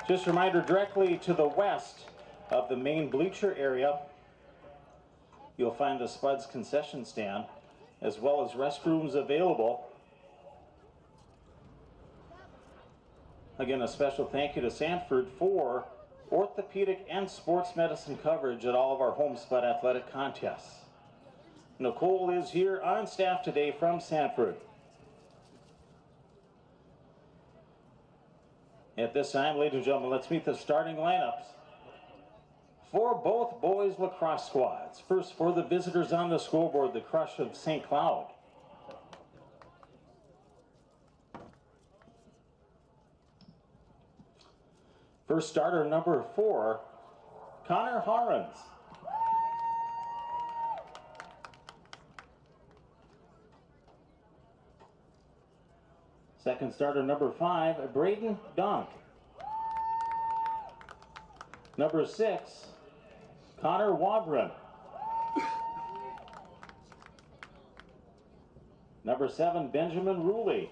Just a reminder, directly to the west of the main bleacher area, you'll find the Spuds concession stand, as well as restrooms available. Again, a special thank you to Sanford for orthopedic and sports medicine coverage at all of our home Spud athletic contests. Nicole is here on staff today from Sanford. At this time, ladies and gentlemen, let's meet the starting lineups for both boys lacrosse squads. First, for the visitors on the scoreboard, the Crush of St. Cloud. First starter, number 4, Connor Harens. Second starter, number 5, Braden Donk. Number 6, Connor Wabrin. Number 7, Benjamin Ruley.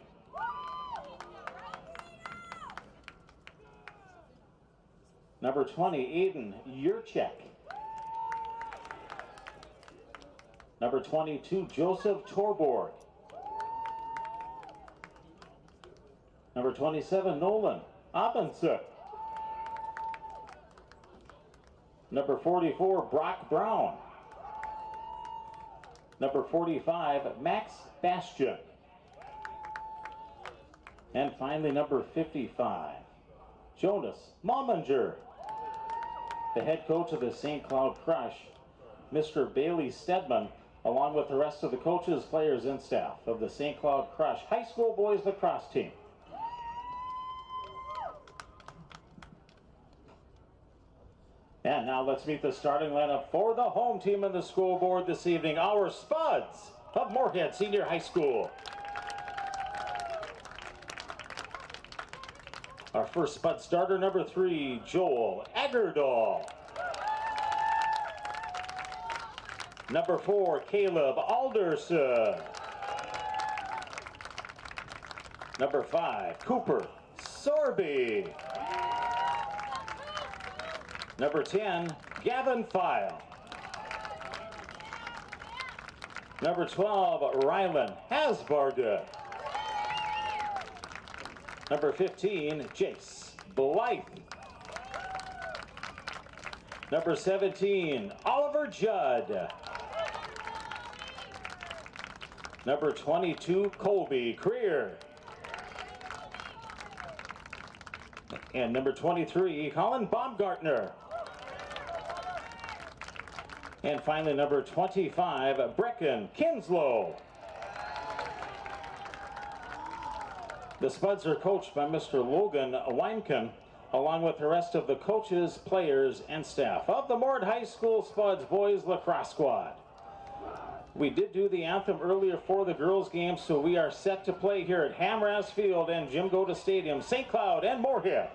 Number 20, Aiden Yurchek. Number 22, Joseph Torborg. Number 27, Nolan Abensuk. Number 44, Brock Brown. Number 45, Max Bastian. And finally, number 55, Jonas Malminger. The head coach of the St. Cloud Crush, Mr. Bailey Stedman, along with the rest of the coaches, players, and staff of the St. Cloud Crush High School Boys Lacrosse team. And now let's meet the starting lineup for the home team in the scoreboard this evening, our Spuds of Moorhead Senior High School. Our first Spud starter, number 3, Joel Aggerdahl. Number 4, Caleb Alderson. Number 5, Cooper Sorby. Number 10, Gavin File. Number 12, Rylan Hasbarga. Number 15, Jace Blythe. Number 17, Oliver Judd. Number 22, Colby Creer. And number 23, Colin Baumgartner. And finally, number 25, Brecken Kinslow. The Spuds are coached by Mr. Logan Weinken, along with the rest of the coaches, players, and staff of the Moorhead High School Spuds Boys Lacrosse Squad. We did do the anthem earlier for the girls' game, so we are set to play here at Hamras Field and Jim Goda Stadium, St. Cloud and Moorhead.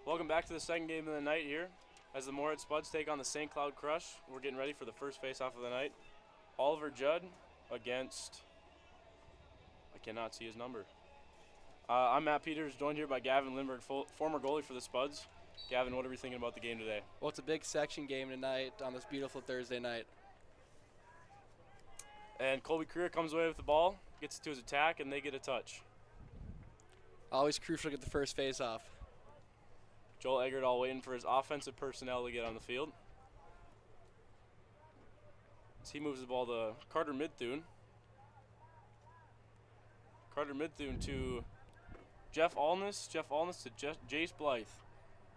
Welcome back to the second game of the night here as the Moorhead Spuds take on the St. Cloud Crush. We're getting ready for the first face-off of the night. Oliver Judd against, I cannot see his number. I'm Matt Peters, joined here by Gavin Lindbergh, former goalie for the Spuds. Gavin, what are we thinking about the game today? Well, it's a big section game tonight on this beautiful Thursday night. And Colby Creer comes away with the ball, gets to his attack, and they get a touch. Always crucial to get the first face-off. Joel Eggerdahl waiting for his offensive personnel to get on the field. As he moves the ball to Carter Midthune. Carter Midthune to Jeff Allness. Jeff Allness to Jace Blythe.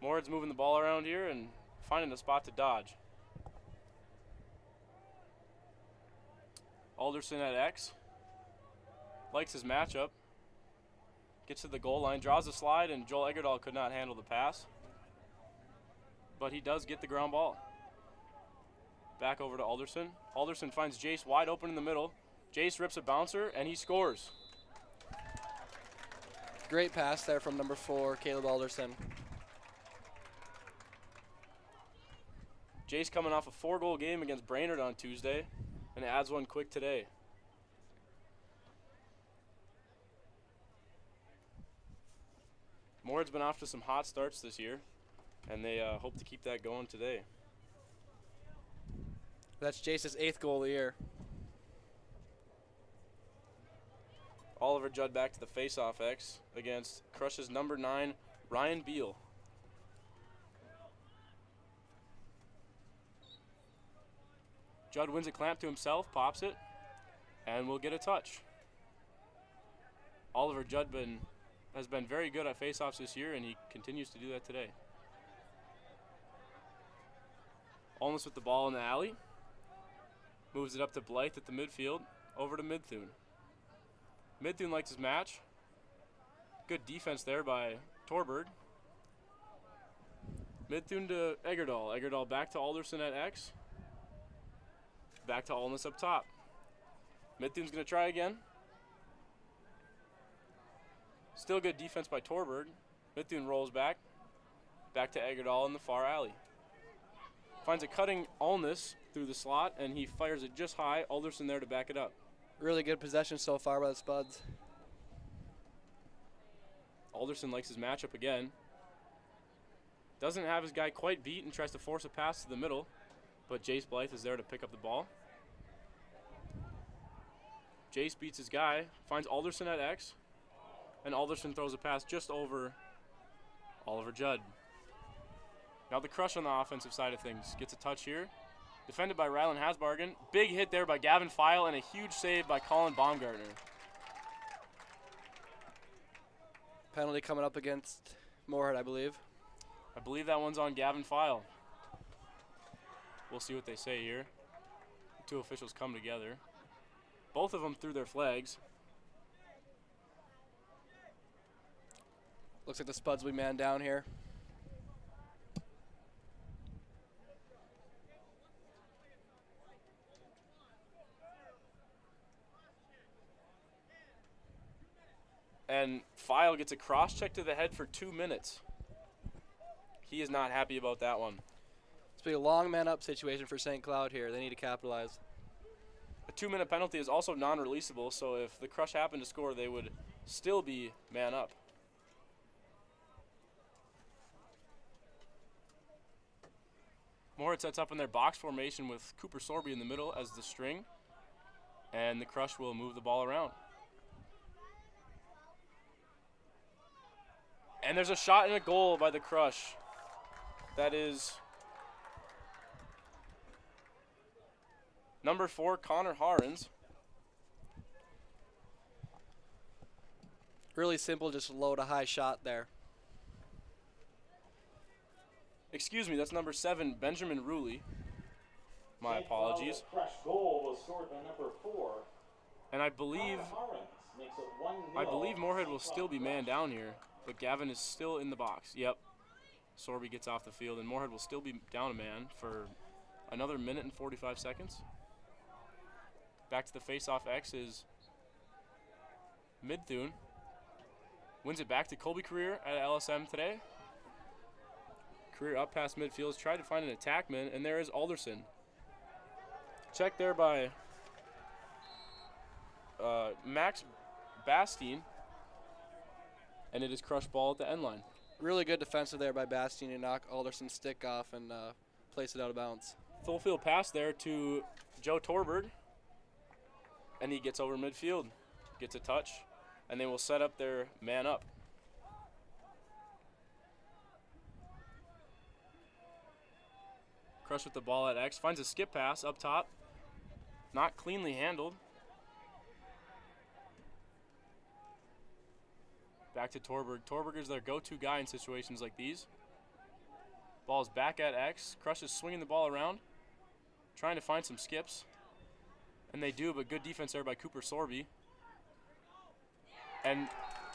Moorhead's moving the ball around here and finding a spot to dodge. Alderson at X. Likes his matchup. Gets to the goal line, draws a slide, and Joel Eggerdahl could not handle the pass. But he does get the ground ball. Back over to Alderson. Alderson finds Jace wide open in the middle. Jace rips a bouncer, and he scores. Great pass there from number 4, Caleb Alderson. Jace coming off a 4-goal game against Brainerd on Tuesday, and adds one quick today. Moorhead's been off to some hot starts this year, and they hope to keep that going today. That's Jace's 8th goal of the year. Oliver Judd back to the face-off X against Crush's number 9, Ryan Beal. Judd wins a clamp to himself, pops it, and will get a touch. Oliver Judd has been very good at face-offs this year, and he continues to do that today. Almost with the ball in the alley. Moves it up to Blythe at the midfield, over to Midthune. Midthune likes his match. Good defense there by Torberg. Midthune to Eggerdahl. Eggerdahl back to Alderson at X. Back to Allness up top. Midthune's going to try again. Still good defense by Torberg. Midthune rolls back. Back to Eggerdahl in the far alley. Finds a cutting Allness through the slot, and he fires it just high. Alderson there to back it up. Really good possession so far by the Spuds. Alderson likes his matchup again. Doesn't have his guy quite beat and tries to force a pass to the middle, but Jace Blythe is there to pick up the ball. Jace beats his guy, finds Alderson at X, and Alderson throws a pass just over Oliver Judd. Now the Crush on the offensive side of things gets a touch here. Defended by Rylan Hasbargen. Big hit there by Gavin File and a huge save by Colin Baumgartner. Penalty coming up against Moorhead, I believe. I believe that one's on Gavin File. We'll see what they say here. The two officials come together. Both of them threw their flags. Looks like the Spuds will be man down here. And File gets a cross check to the head for 2 minutes. He is not happy about that one. It's be a long man up situation for St. Cloud here. They need to capitalize. A 2-minute penalty is also non-releasable, so if the Crush happened to score, they would still be man up. Moorhead sets up in their box formation with Cooper Sorby in the middle as the string, and the Crush will move the ball around. And there's a shot and a goal by the Crush. That is number 4, Connor Harens. Really simple, just load a high shot there. Excuse me, that's number 7, Benjamin Ruley. My apologies. The Crush goal was scored by number 4. And I believe Moorhead will still be man down here, but Gavin is still in the box. Yep. Sorby gets off the field, and Moorhead will still be down a man for another minute and 45 seconds. Back to the face-off X is Midthune. Wins it back to Colby Career at LSM today. career up past midfield. Tried to find an attackman, and there is Alderson. Check there by Max Bastien, and it is crushed ball at the end line. Really good defensive there by Bastien to knock Alderson's stick off and place it out of bounds. Full field pass there to Joe Torberg, and he gets over midfield, gets a touch, and they will set up their man up. Crush with the ball at X, finds a skip pass up top, not cleanly handled. Back to Torberg. Torberg is their go-to guy in situations like these. Ball is back at X. Crush is swinging the ball around, trying to find some skips. And they do, but good defense there by Cooper Sorby. And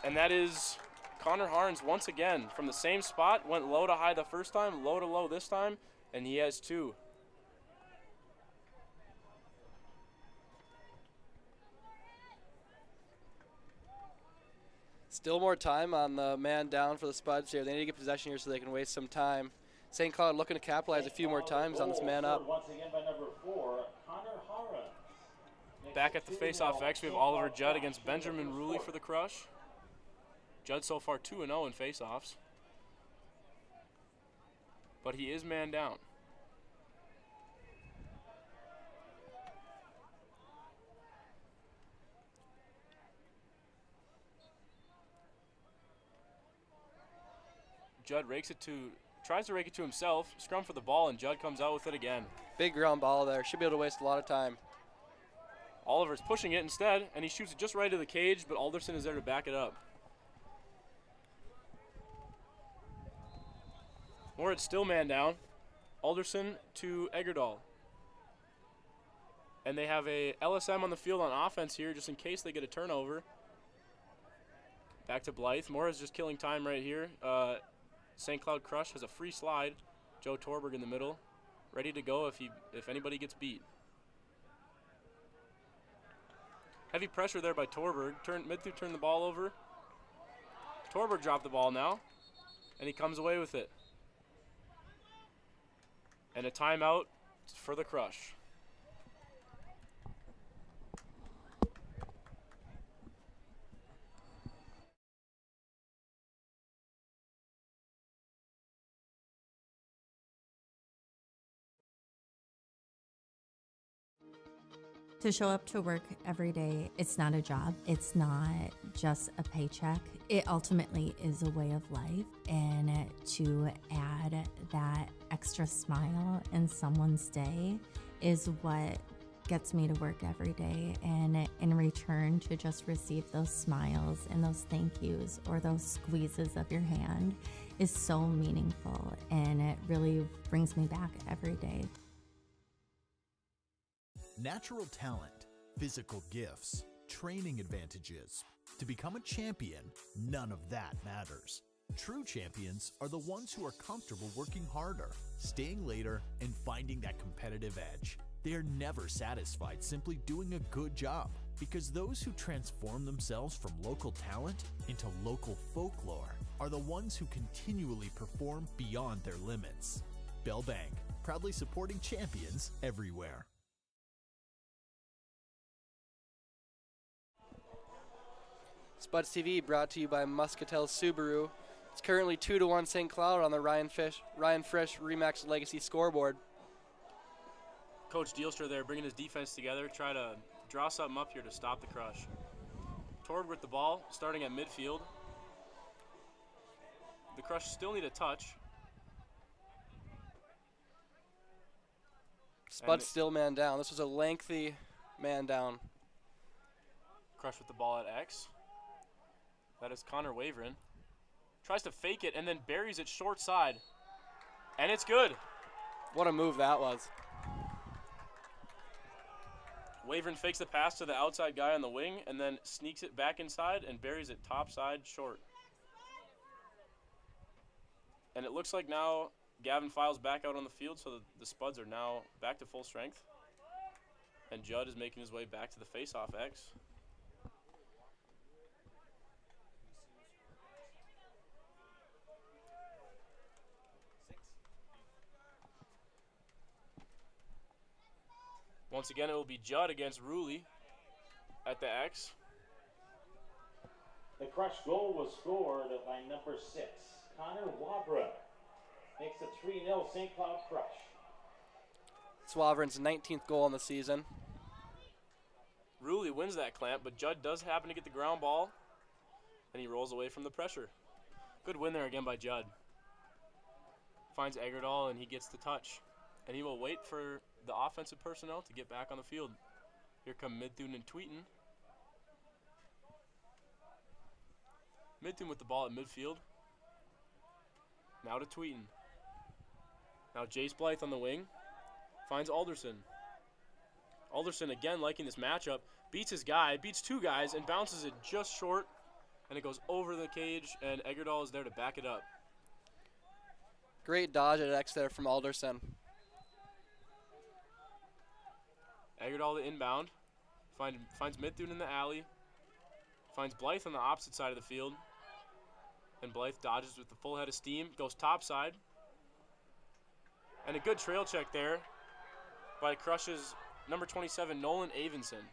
that is Connor Harns once again from the same spot. Went low to high the first time, low to low this time, and he has 2. Still more time on the man down for the Spuds here. They need to get possession here so they can waste some time. St. Cloud looking to capitalize a few more times on this man up. Once again by number 4, Connor Harans. Back at the face-off X, we have Oliver Judd against Benjamin Ruley for the Crush. Judd so far 2-0 in face-offs. But he is man down. Judd tries to rake it to himself, scrum for the ball, and Judd comes out with it again. Big ground ball there. Should be able to waste a lot of time. Oliver's pushing it instead, and he shoots it just right to the cage, but Alderson is there to back it up. Moorhead still man down. Alderson to Eggerdahl. And they have a LSM on the field on offense here, just in case they get a turnover. Back to Blythe. Moorhead's just killing time right here. St. Cloud Crush has a free slide. Joe Torberg in the middle, ready to go if anybody gets beat. Heavy pressure there by Torberg. Midthrough turned the ball over. Torberg dropped the ball now, and he comes away with it. And a timeout for the Crush. To show up to work every day, it's not a job. It's not just a paycheck. It ultimately is a way of life. And to add that extra smile in someone's day is what gets me to work every day. And in return, to just receive those smiles and those thank yous or those squeezes of your hand is so meaningful. And it really brings me back every day. Natural talent, physical gifts, training advantages. To become a champion, none of that matters. True champions are the ones who are comfortable working harder, staying later, and finding that competitive edge. They are never satisfied simply doing a good job, because those who transform themselves from local talent into local folklore are the ones who continually perform beyond their limits. Bell Bank, proudly supporting champions everywhere. Spuds TV brought to you by Muscatel Subaru. It's currently 2-1 St. Cloud on the Ryan Frisch Remax Legacy scoreboard. Coach Dealstra there bringing his defense together, try to draw something up here to stop the Crush. Torberg with the ball, starting at midfield. The Crush still need a touch. Spuds still man down. This was a lengthy man down. Crush with the ball at X. That is Connor Waveren. Tries to fake it and then buries it short side. And it's good. What a move that was. Waveren fakes the pass to the outside guy on the wing and then sneaks it back inside and buries it top side short. And it looks like now Gavin Files back out on the field, so the Spuds are now back to full strength. And Judd is making his way back to the face-off X. Once again, it will be Judd against Ruley at the X. The Crush goal was scored by number 6, Connor Wabra. Makes it 3-0 St. Cloud Crush. Swavern's 19th goal in the season. Ruley wins that clamp, but Judd does happen to get the ground ball, and he rolls away from the pressure. Good win there again by Judd. Finds Eggerdahl, and he gets the touch. And he will wait for the offensive personnel to get back on the field. Here come Midthun and Tweeten. Midthun with the ball at midfield. Now to Tweeten. Now Jace Blythe on the wing. Finds Alderson. Alderson again liking this matchup. Beats his guy, beats two guys, and bounces it just short. And it goes over the cage, and Eggerdahl is there to back it up. Great dodge at X there from Alderson. Eggerdahl to inbound. Finds Midthun in the alley. Finds Blythe on the opposite side of the field. And Blythe dodges with the full head of steam. Goes topside. And a good trail check there by Crush's number 27, Nolan Avinson.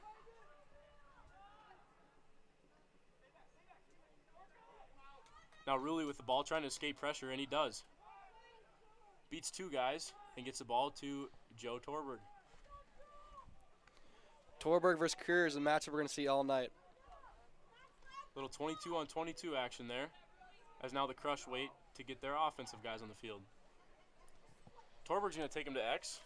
Now Ruley with the ball trying to escape pressure, and he does. Beats two guys and gets the ball to Joe Torberg. Torberg versus Creer is a matchup we're going to see all night. Little 22-on-22 action there, as now the Crush wait to get their offensive guys on the field. Torberg's going to take him to X.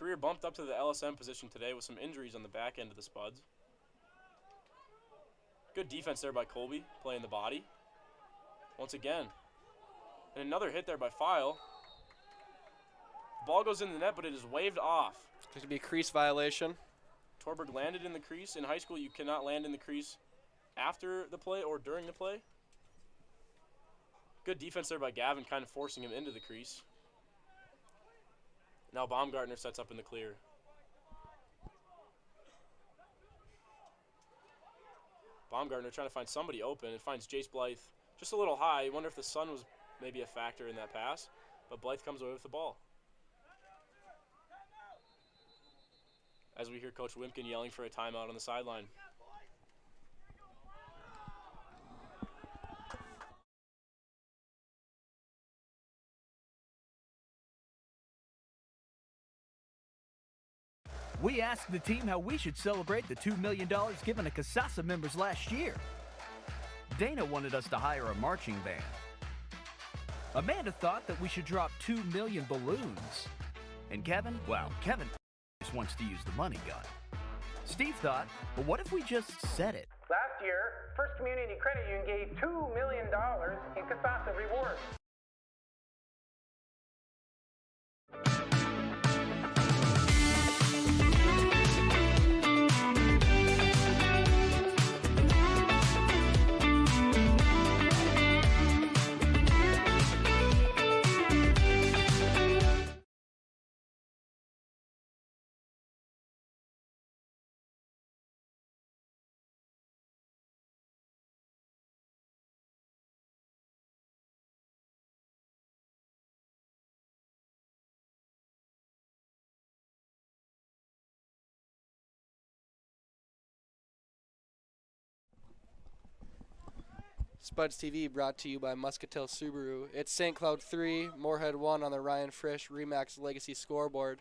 Creer bumped up to the LSM position today with some injuries on the back end of the Spuds. Good defense there by Colby, playing the body. Once again. And another hit there by File. Ball goes in the net, but it is waved off. There's going to be a crease violation. Torberg landed in the crease. In high school, you cannot land in the crease after the play or during the play. Good defense there by Gavin, kind of forcing him into the crease. Now Baumgartner sets up in the clear. Baumgartner trying to find somebody open and finds Jace Blythe just a little high. You wonder if the sun was maybe a factor in that pass, but Blythe comes away with the ball. As we hear Coach Wimpkin yelling for a timeout on the sideline. We asked the team how we should celebrate the $2 million given to Casasa members last year. Dana wanted us to hire a marching band. Amanda thought that we should drop 2 million balloons. And Kevin, well, Kevin just wants to use the money gun. Steve thought, well, what if we just said it? Last year, First Community Credit Union gave $2 million in Casasa rewards. Spuds TV brought to you by Muscatel Subaru. It's St. Cloud 3, Moorhead 1 on the Ryan Frisch Remax Legacy scoreboard.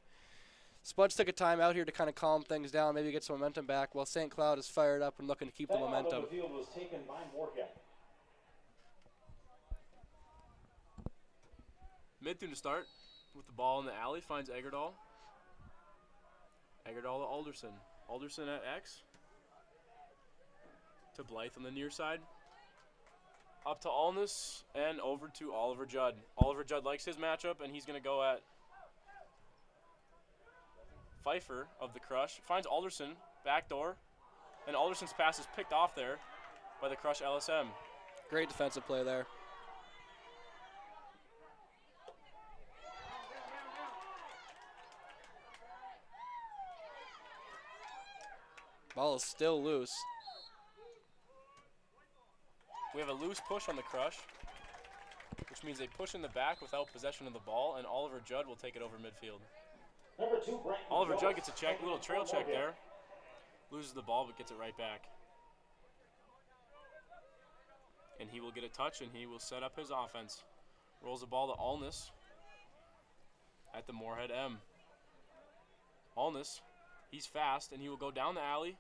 Spuds took a time out here to kind of calm things down, maybe get some momentum back, while St. Cloud is fired up and looking to keep the momentum. The field was taken by Moorhead. Midthun to start with the ball in the alley, finds Eggerdahl. Eggerdahl to Alderson. Alderson at X. To Blythe on the near side. Up to Alness and over to Oliver Judd. Oliver Judd likes his matchup, and he's going to go at Pfeiffer of the Crush. Finds Alderson, backdoor, and Alderson's pass is picked off there by the Crush LSM. Great defensive play there. Ball is still loose. We have a loose push on the Crush, which which means they push in the back without possession of the ball, and Oliver Judd will take it over midfield. Number 2, Brandon Oliver Jones. Judd gets a check, little trail check there. Loses the ball, but gets it right back. And he will get a touch, and he will set up his offense. Rolls the ball to Allness at the Moorhead M. Allness, he's fast, and he will go down the alley.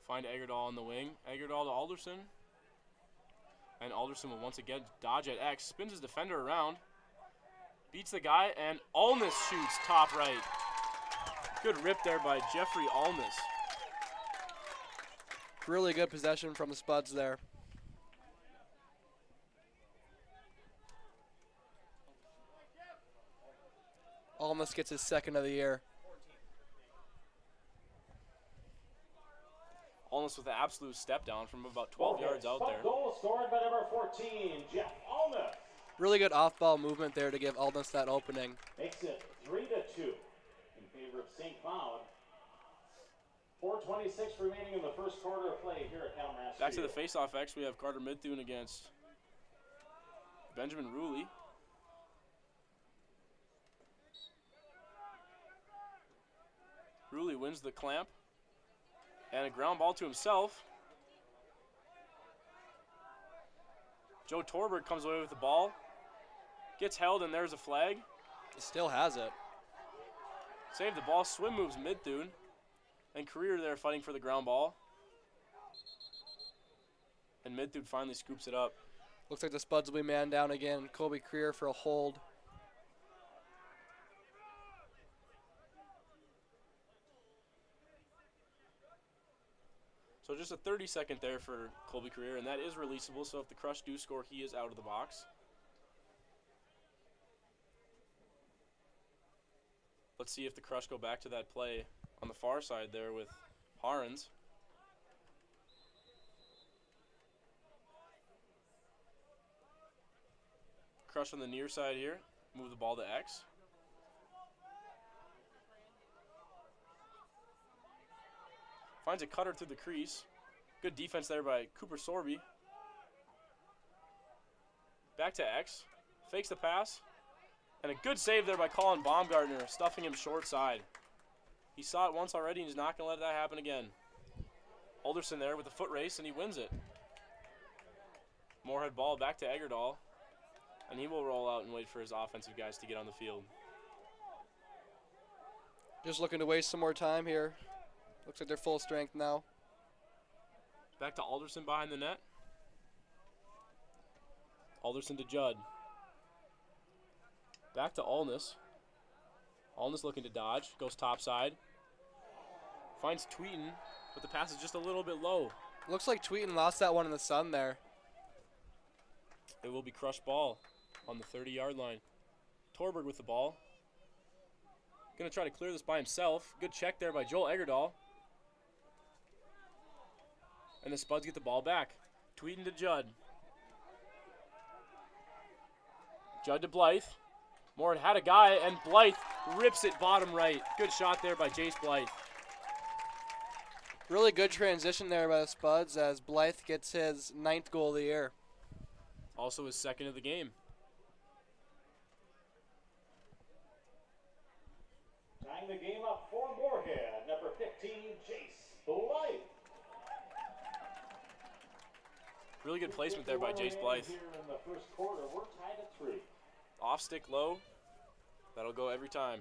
Find Eggerdahl on the wing. Eggerdahl to Alderson. And Alderson will once again dodge at X. Spins his defender around. Beats the guy, and Allness shoots top right. Good rip there by Jeffrey Allness. Really good possession from the Spuds there. Allness gets his second of the year. Allness with an absolute step down from about 12 yards out there. Goal scored by number 14, Jeff Allness. Really good off-ball movement there to give Allness that opening. Makes it 3-2 in favor of St. Cloud. 4:26 remaining in the first quarter of play here at Calmass. Back to the face-off X, we have Carter Midthune against Benjamin Ruley. Ruley wins the clamp. And a ground ball to himself. Joe Torberg comes away with the ball. Gets held, and there's a flag. He still has it. Saved the ball. Swim moves Midthune. And Career there fighting for the ground ball. And Midthune finally scoops it up. Looks like the Spuds will be man down again. Colby Career for a hold. So just a 30-second there for Colby Career, and that is releasable, so if the Crush do score, he is out of the box. Let's see if the Crush go back to that play on the far side there with Harens. Crush on the near side here. Move the ball to X. Finds a cutter through the crease. Good defense there by Cooper Sorby. Back to X. Fakes the pass. And a good save there by Colin Baumgartner, stuffing him short side. He saw it once already, and he's not going to let that happen again. Alderson there with the foot race, and he wins it. Moorhead ball back to Eggerdahl. And he will roll out and wait for his offensive guys to get on the field. Just looking to waste some more time here. Looks like they're full strength now. Back to Alderson behind the net. Alderson to Judd. Back to Allness. Allness looking to dodge. Goes topside. Finds Tweeten, but the pass is just a little bit low. Looks like Tweeten lost that one in the sun there. It will be Crush ball on the 30-yard line. Torberg with the ball. Going to try to clear this by himself. Good check there by Joel Eggerdahl. And the Spuds get the ball back. Tweeten to Judd. Judd to Blythe. Moorhead had a guy, and Blythe rips it bottom right. Good shot there by Jace Blythe. Really good transition there by the Spuds as Blythe gets his 9th goal of the year. Also his second of the game. Tying the game up for Moorhead, number 15, Jace Blythe. Really good placement there by Jace Blythe. Here in the first quarter, we're tied at 3. Off stick low. That'll go every time.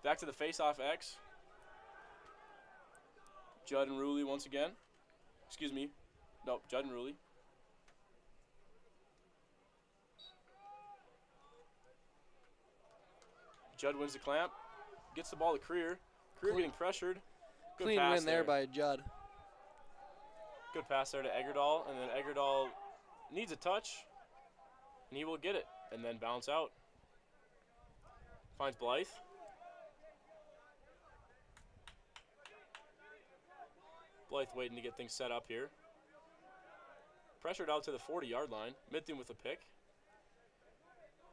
Back to the face-off X. Judd and Ruley once again. Excuse me. Nope, Judd and Ruley. Judd wins the clamp. Gets the ball to Creer. Creer getting pressured. Good Clean pass win there by Judd. Good pass there to Eggerdahl, and then Eggerdahl needs a touch, and he will get it, and then bounce out. Finds Blythe. Blythe waiting to get things set up here. Pressured out to the 40-yard line. Midthune with a pick.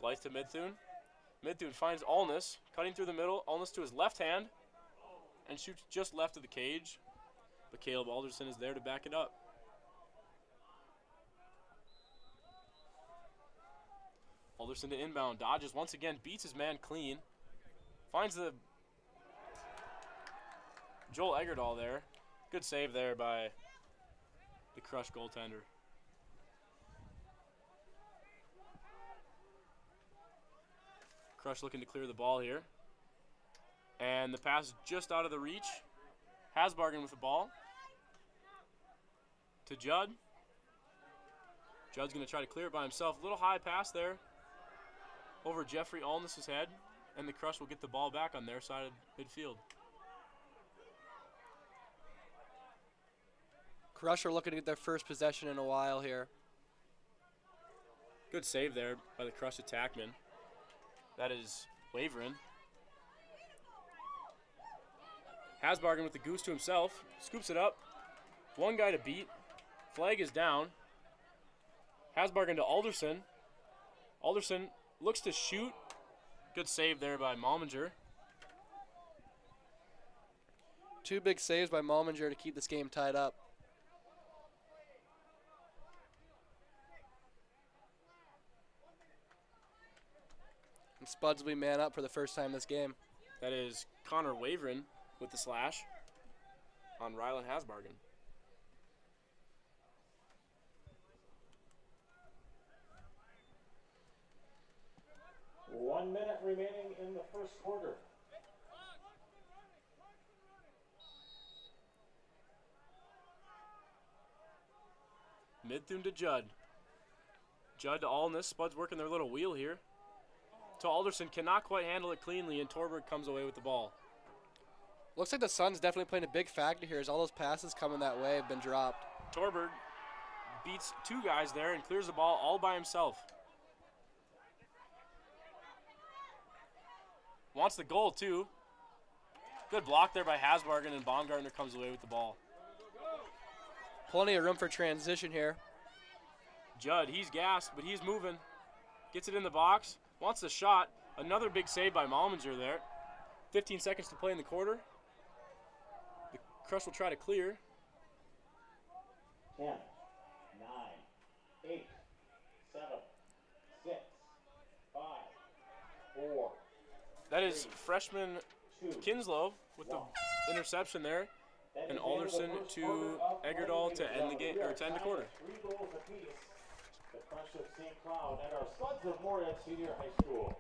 Blythe to Midthune. Midthune finds Allness, cutting through the middle. Allness to his left hand, and shoots just left of the cage. But Caleb Alderson is there to back it up. Alderson to inbound, dodges once again, beats his man clean. Finds the Joel Eggerdahl there. Good save there by the Crush goaltender. Crush looking to clear the ball here. And the pass is just out of the reach. Hasbargen with the ball. To Judd. Judd's going to try to clear it by himself. A little high pass there over Jeffrey Alness's head. And the Crush will get the ball back on their side of midfield. Crush are looking to get their first possession in a while here. Good save there by the Crush attackman. That is Wavering. Hasbargen with the goose to himself. Scoops it up. One guy to beat. Flag is down. Hasbargen to Alderson. Alderson looks to shoot. Good save there by Malminger. Two big saves by Malminger to keep this game tied up. And Spuds will be man up for the first time this game. That is Connor Wavering with the slash on Ryland Hasbargen. One minute remaining in the first quarter. Midthune to Judd. Judd to Alness. Spuds working their little wheel here. To Alderson, cannot quite handle it cleanly, and Torberg comes away with the ball. Looks like the Suns definitely playing a big factor here as all those passes coming that way have been dropped. Torberg beats two guys there and clears the ball all by himself. Wants the goal, too. Good block there by Hasbargen, and Baumgartner comes away with the ball. Plenty of room for transition here. Judd, he's gassed, but he's moving. Gets it in the box. Wants the shot. Another big save by Malminger there. 15 seconds to play in the quarter. The Crush will try to clear. 10, 9, 8, 7, 6, 5, 4. That is freshman Kinslow with the interception there. And Alderson to Eggerdahl to end the game, or to end the quarter. 3 goals apiece. The Crush of St. Cloud and our Spuds of Moorhead Senior High School.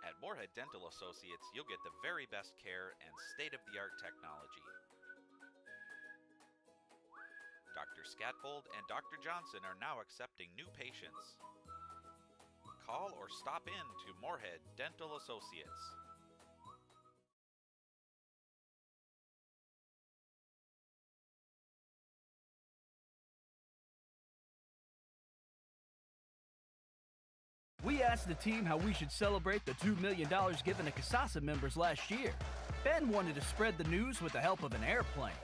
At Moorhead Dental Associates, you'll get the very best care and state-of-the-art technology. Dr. Scatfold and Dr. Johnson are now accepting new patients. Call or stop in to Moorhead Dental Associates. We asked the team how we should celebrate the $2 million given to Casasa members last year. Ben wanted to spread the news with the help of an airplane.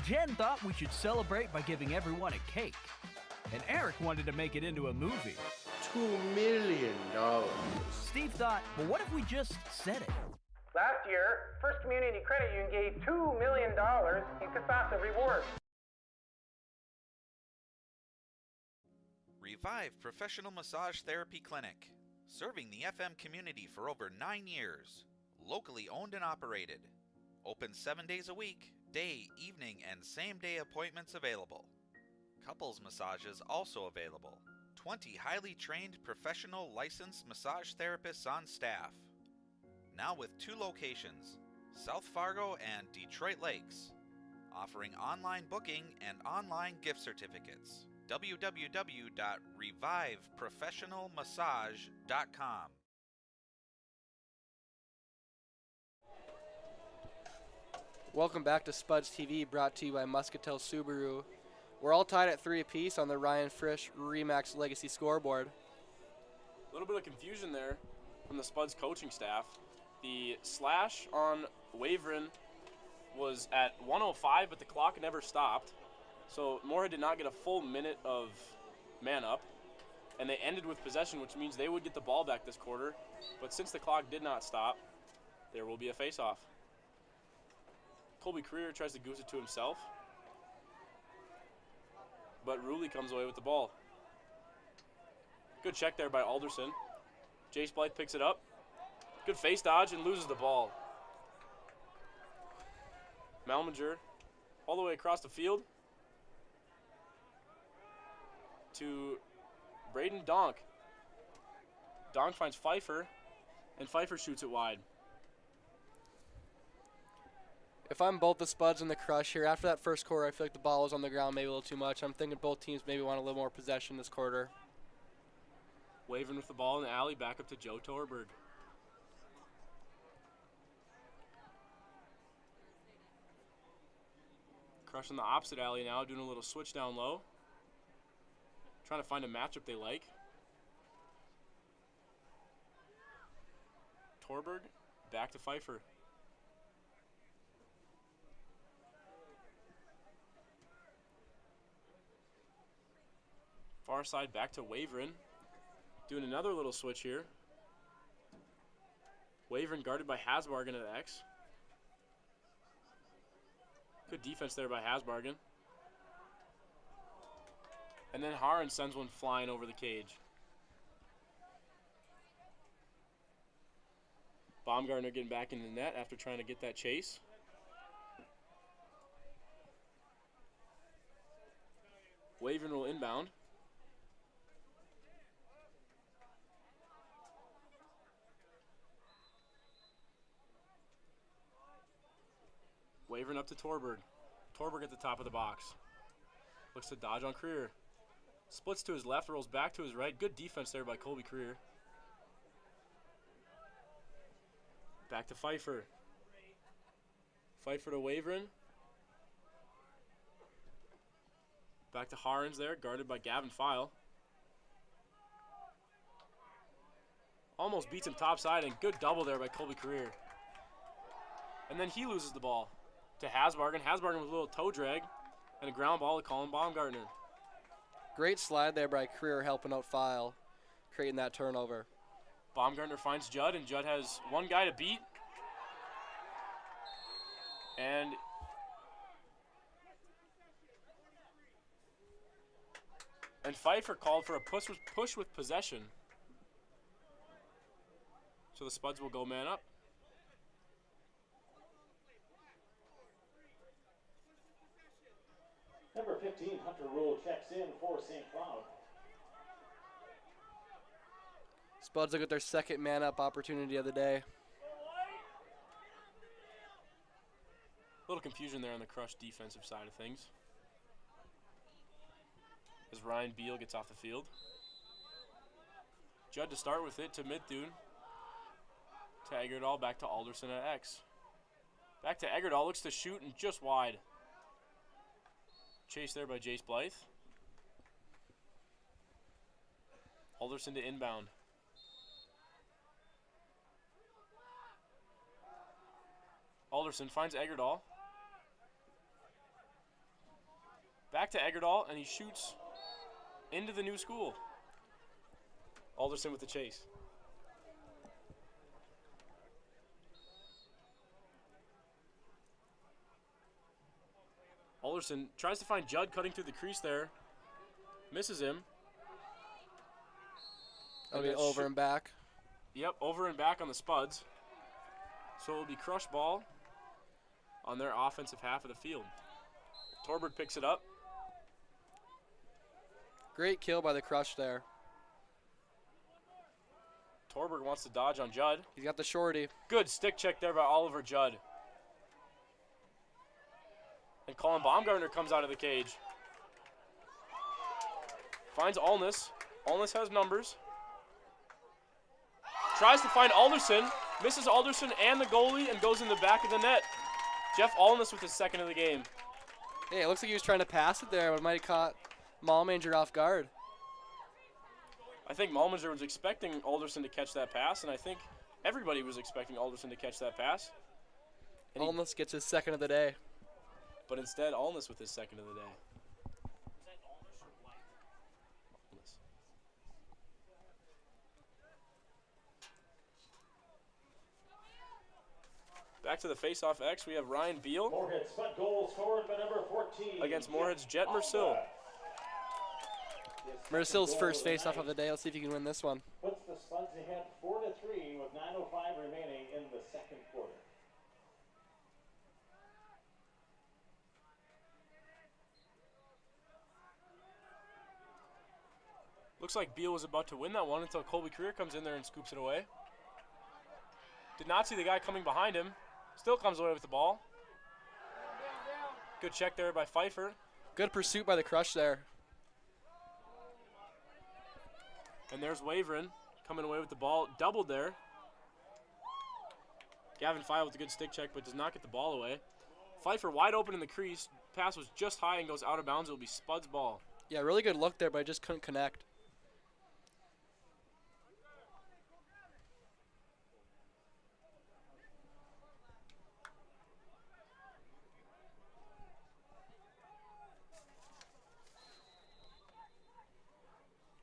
Jen thought we should celebrate by giving everyone a cake. And Eric wanted to make it into a movie. $2 million. Steve thought, well, what if we just said it? Last year, First Community Credit Union gave $2 million in Casasa rewards. Revive Professional Massage Therapy Clinic, serving the FM community for over 9 years. Locally owned and operated. Open 7 days a week, day, evening, and same-day appointments available. Couples massages also available. 20 highly trained professional licensed massage therapists on staff. Now with 2 locations, South Fargo, and Detroit Lakes. Offering online booking and online gift certificates. www.reviveprofessionalmassage.com. Welcome back to Spuds TV, brought to you by Muscatel Subaru. We're all tied at 3 apiece on the Ryan Frisch Remax Legacy scoreboard. A little bit of confusion there from the Spuds coaching staff. The slash on Waveren was at 1:05, but the clock never stopped. So Moorhead did not get a full minute of man up, and they ended with possession, which means they would get the ball back this quarter. But since the clock did not stop, there will be a face-off. Colby Creer tries to goose it to himself, but Ruley comes away with the ball. Good check there by Alderson. Jace Blythe picks it up. Good face dodge and loses the ball. Malminger all the way across the field to Braden Donk. Donk finds Pfeiffer, and Pfeiffer shoots it wide. If I'm both the Spuds and the Crush here, after that first quarter, I feel like the ball was on the ground maybe a little too much. I'm thinking both teams maybe want a little more possession this quarter. Wavering with the ball in the alley, back up to Joe Torberg. Crush in the opposite alley now, doing a little switch down low. Trying to find a matchup they like. Torberg, back to Pfeiffer. Far side back to Waveren. Doing another little switch here. Waveren guarded by Hasbargen at X. Good defense there by Hasbargen. And then Haran sends one flying over the cage. Baumgartner getting back in the net after trying to get that chase. Waveren will inbound. Wavering up to Torberg. Torberg at the top of the box. Looks to dodge on Creer. Splits to his left, rolls back to his right. Good defense there by Colby Creer. Back to Pfeiffer. Pfeiffer to Waveren. Back to Harans there, guarded by Gavin File. Almost beats him topside, and good double there by Colby Creer. And then he loses the ball to Hasbargen. Hasbargen with a little toe drag and a ground ball to Colin Baumgartner. Great slide there by Creer helping out File, creating that turnover. Baumgartner finds Judd, and Judd has one guy to beat. And Pfeiffer called for a push with possession. So the Spuds will go man up. Number 15, Hunter Rule checks in for St. Cloud. Spuds look at their second man-up opportunity of the day. A little confusion there on the Crush defensive side of things, as Ryan Beal gets off the field. Judd to start with it to Mithun. To Eggerdahl, back to Alderson at X. Back to Eggerdahl, looks to shoot and just wide. Chase there by Jace Blythe. Alderson to inbound. Alderson finds Eggerdahl. Back to Eggerdahl, and he shoots into the new school. Alderson with the chase. Alderson tries to find Judd cutting through the crease there. Misses him. Okay, over and back. Yep, over and back on the Spuds. So it will be Crush ball on their offensive half of the field. Torberg picks it up. Great kill by the Crush there. Torberg wants to dodge on Judd. He's got the shorty. Good stick check there by Oliver Judd. And Colin Baumgartner comes out of the cage. Finds Alness. Alness has numbers. Tries to find Alderson. Misses Alderson and the goalie and goes in the back of the net. Jeff Alness with his second of the game. Hey, it looks like he was trying to pass it there, but might have caught Malmanger off guard. I think Malmanger was expecting Alderson to catch that pass, and I think everybody was expecting Alderson to catch that pass. And Alness gets his second of the day. But instead, Alness with his second of the day. Alness. Back to the face-off X, we have Ryan Beal Moorhead spot goal scored by number 14. against Moorhead's Jet Mersil. Mersil's first face-off of the day. Let's see if he can win this one. Puts the Spuds ahead 4-3 with 9:05 remaining in the second quarter. Looks like Beal was about to win that one until Colby Career comes in there and scoops it away. Did not see the guy coming behind him. Still comes away with the ball. Good check there by Pfeiffer. Good pursuit by the Crush there. And there's Waveren coming away with the ball. Doubled there. Gavin Feil with a good stick check, but does not get the ball away. Pfeiffer wide open in the crease. Pass was just high and goes out of bounds. It will be Spud's ball. Yeah, really good look there, but I just couldn't connect.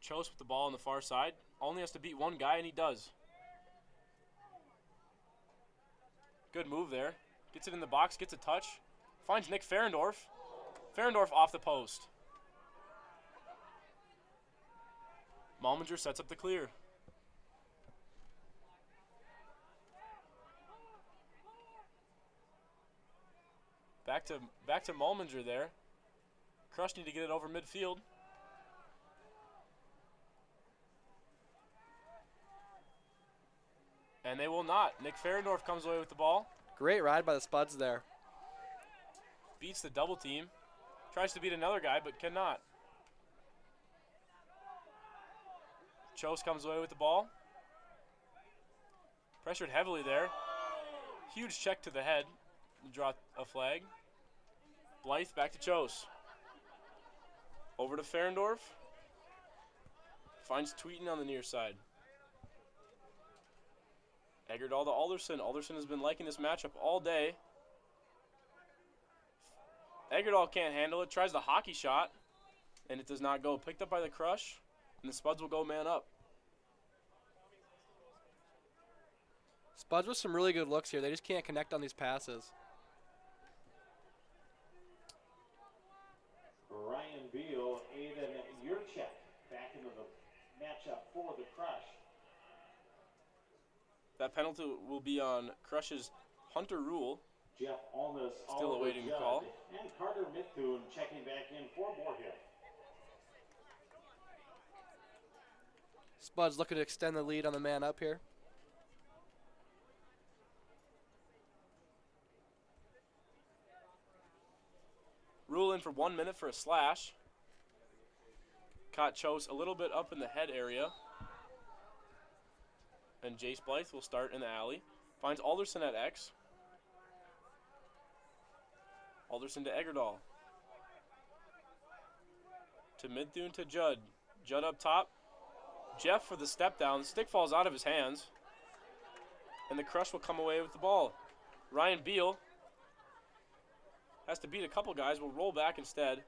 Chose with the ball on the far side. Only has to beat one guy, and he does. Good move there. Gets it in the box, gets a touch. Finds Nick Ferendorf. Ferendorf off the post. Malmanger sets up the clear. Back to Malmanger there. Crush need to get it over midfield. And they will not. Nick Ferendorf comes away with the ball. Great ride by the Spuds there. Beats the double team. Tries to beat another guy, but cannot. Chose comes away with the ball. Pressured heavily there. Huge check to the head. Draw a flag. Blythe back to Chose. Over to Ferendorf. Finds Tweeten on the near side. Eggerdahl to Alderson. Alderson has been liking this matchup all day. Eggerdahl can't handle it. Tries the hockey shot, and it does not go. Picked up by the Crush, and the Spuds will go man up. Spuds with some really good looks here. They just can't connect on these passes. Ryan Beal, Aiden Yurchek back into the matchup for the Crush. That penalty will be on Crush's Hunter Rule. Jeff Alness Still awaiting the call. And Carter Mithun checking back in for Moorhead. Spuds looking to extend the lead on the man up here. Rule in for 1 minute for a slash. Caught Chose a little bit up in the head area. And Jace Blythe will start in the alley. Finds Alderson at X. Alderson to Eggerdahl. To Midthune to Judd. Judd up top. Jeff for the step down. The stick falls out of his hands. And the Crush will come away with the ball. Ryan Beal has to beat a couple guys. Will roll back instead.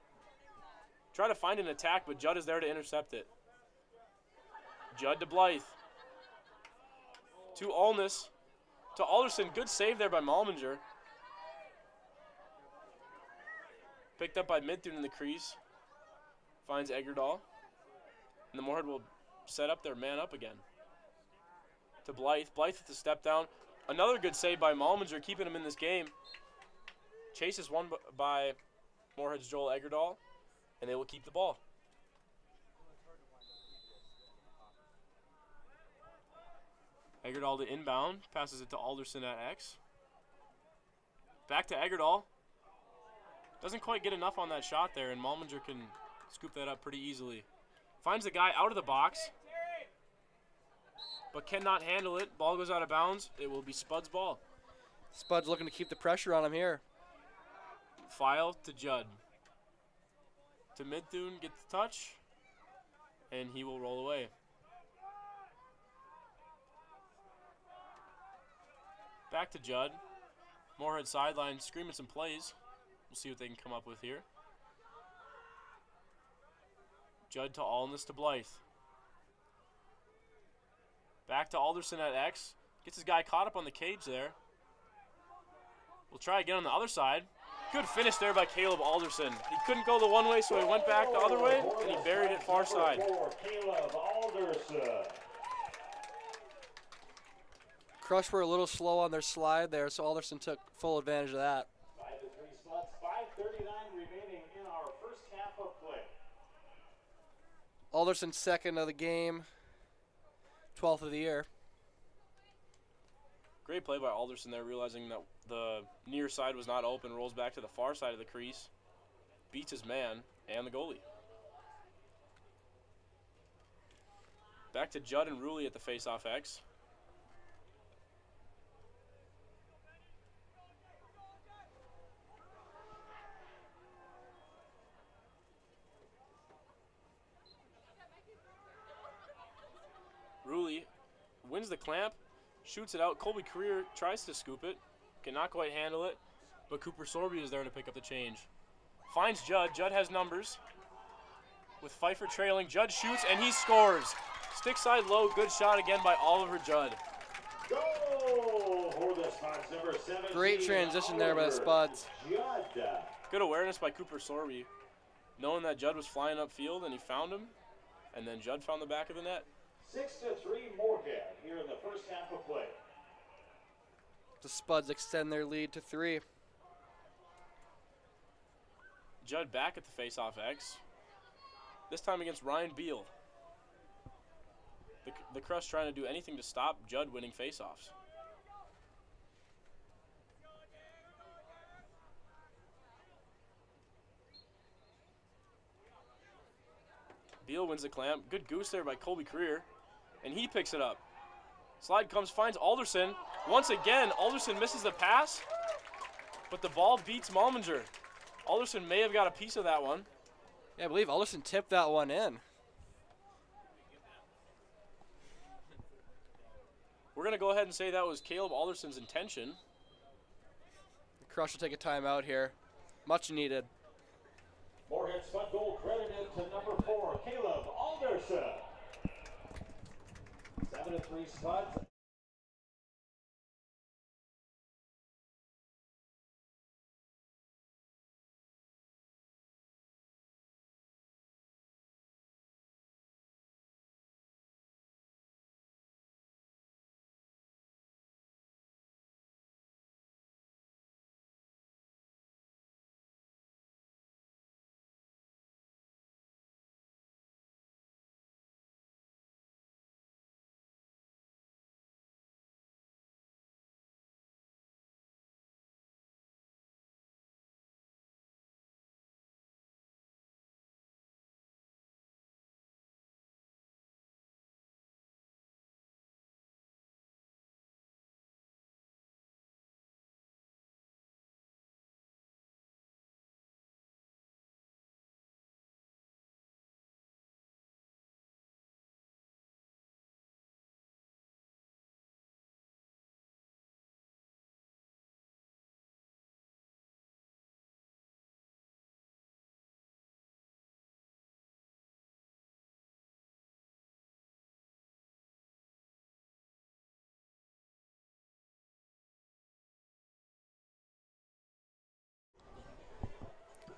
Try to find an attack, but Judd is there to intercept it. Judd to Blythe. To Alness. To Alderson. Good save there by Malmanger. Picked up by Midthune in the crease. Finds Eggerdahl. And the Moorhead will set up their man up again. To Blythe. Blythe with the step down. Another good save by Malmanger, keeping him in this game. Chase is won by Moorhead's Joel Eggerdahl, and they will keep the ball. Eggerdahl to inbound, passes it to Alderson at X. Back to Eggerdahl. Doesn't quite get enough on that shot there, and Malminger can scoop that up pretty easily. Finds the guy out of the box, but cannot handle it. Ball goes out of bounds. It will be Spud's ball. Spud's looking to keep the pressure on him here. File to Judd. To Midthune, gets the touch, and he will roll away. Back to Judd. Moorhead sideline screaming some plays. We'll see what they can come up with here. Judd to Allness to Blythe. Back to Alderson at X. Gets his guy caught up on the cage there. We'll try again on the other side. Good finish there by Caleb Alderson. He couldn't go the one way, so he went back the other way, and he buried it far side. Caleb Alderson. Crush were a little slow on their slide there, so Alderson took full advantage of that. 5-3 Spuds, 5:39 remaining in our first half of play. Alderson second of the game, 12th of the year. Great play by Alderson there, realizing that the near side was not open, rolls back to the far side of the crease, beats his man and the goalie. Back to Judd and Ruley at the face-off X. Ruley wins the clamp, shoots it out. Colby Career tries to scoop it, cannot quite handle it, but Cooper Sorby is there to pick up the change. Finds Judd. Judd has numbers. With Pfeiffer trailing, Judd shoots and he scores. Stick side low, good shot again by Oliver Judd. Goal for the Spuds, number 17. Great transition there by the Spuds. Judd. Good awareness by Cooper Sorby, knowing that Judd was flying upfield and he found him, and then Judd found the back of the net. 6-3 Moorhead here in the first half of play. The Spuds extend their lead to 3. Judd back at the face-off X. This time against Ryan Beal. The Crush trying to do anything to stop Judd winning face-offs. Beal wins the clamp. Good goose there by Colby Career. And he picks it up. Slide comes, finds Alderson. Once again, Alderson misses the pass, but the ball beats Malminger. Alderson may have got a piece of that one. Yeah, I believe Alderson tipped that one in. We're going to go ahead and say that was Caleb Alderson's intention. The Crush will take a timeout here. Much needed. Moorhead Spud goal credited to number 4, Caleb Alderson. 7-3 Spuds.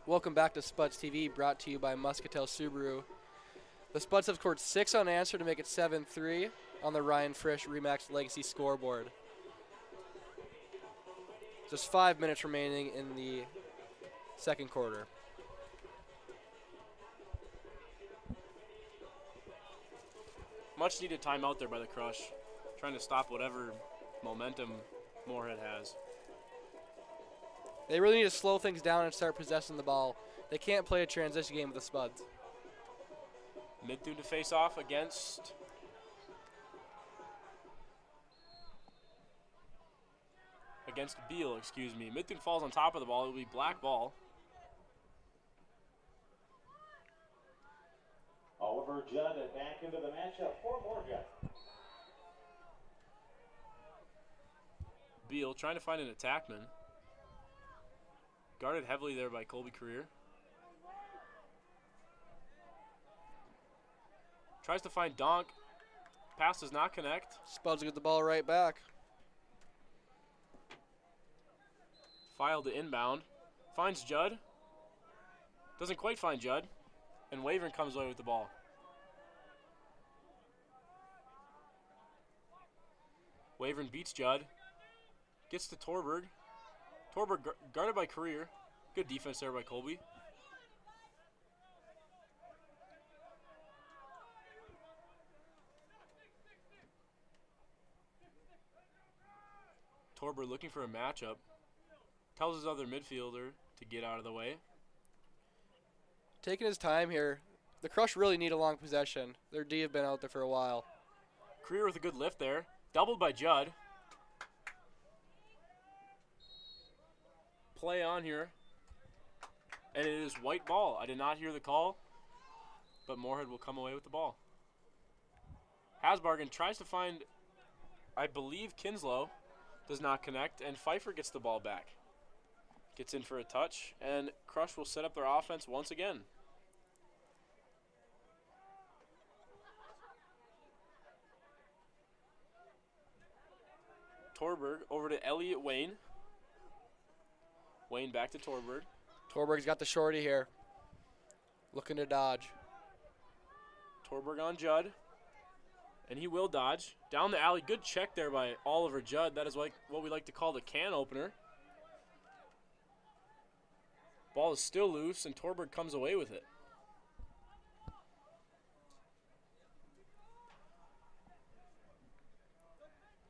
Welcome back to Spuds TV, brought to you by Muscatel Subaru. The Spuds have scored 6 unanswered to make it 7-3 on the Ryan Frisch Remax Legacy scoreboard. Just 5 minutes remaining in the second quarter. Much needed timeout there by the Crush, trying to stop whatever momentum Moorhead has. They really need to slow things down and start possessing the ball. They can't play a transition game with the Spuds. Mid-through to face off against Beal, excuse me. Mid-through falls on top of the ball. It will be black ball. Oliver Judd back into the matchup for Moorhead. Beal trying to find an attackman. Guarded heavily there by Colby Career. Tries to find Donk. Pass does not connect. Spuds get the ball right back. File to inbound. Finds Judd. Doesn't quite find Judd. And Wavering comes away with the ball. Wavering beats Judd. Gets to Torberg. Torberg guarded by Career. Good defense there by Colby. Torberg looking for a matchup. Tells his other midfielder to get out of the way. Taking his time here. The Crush really need a long possession. Their D have been out there for a while. Career with a good lift there. Doubled by Judd. Play on here. And it is white ball. I did not hear the call, but Moorhead will come away with the ball. Hasbargen tries to find, I believe, Kinslow. Does not connect, and Pfeiffer gets the ball back. Gets in for a touch, and Crush will set up their offense once again. Torberg over to Elliot Wayne. Wayne back to Torberg. Torberg's got the shorty here. Looking to dodge. Torberg on Judd. And he will dodge. Down the alley. Good check there by Oliver Judd. That is like what we like to call the can opener. Ball is still loose, and Torberg comes away with it.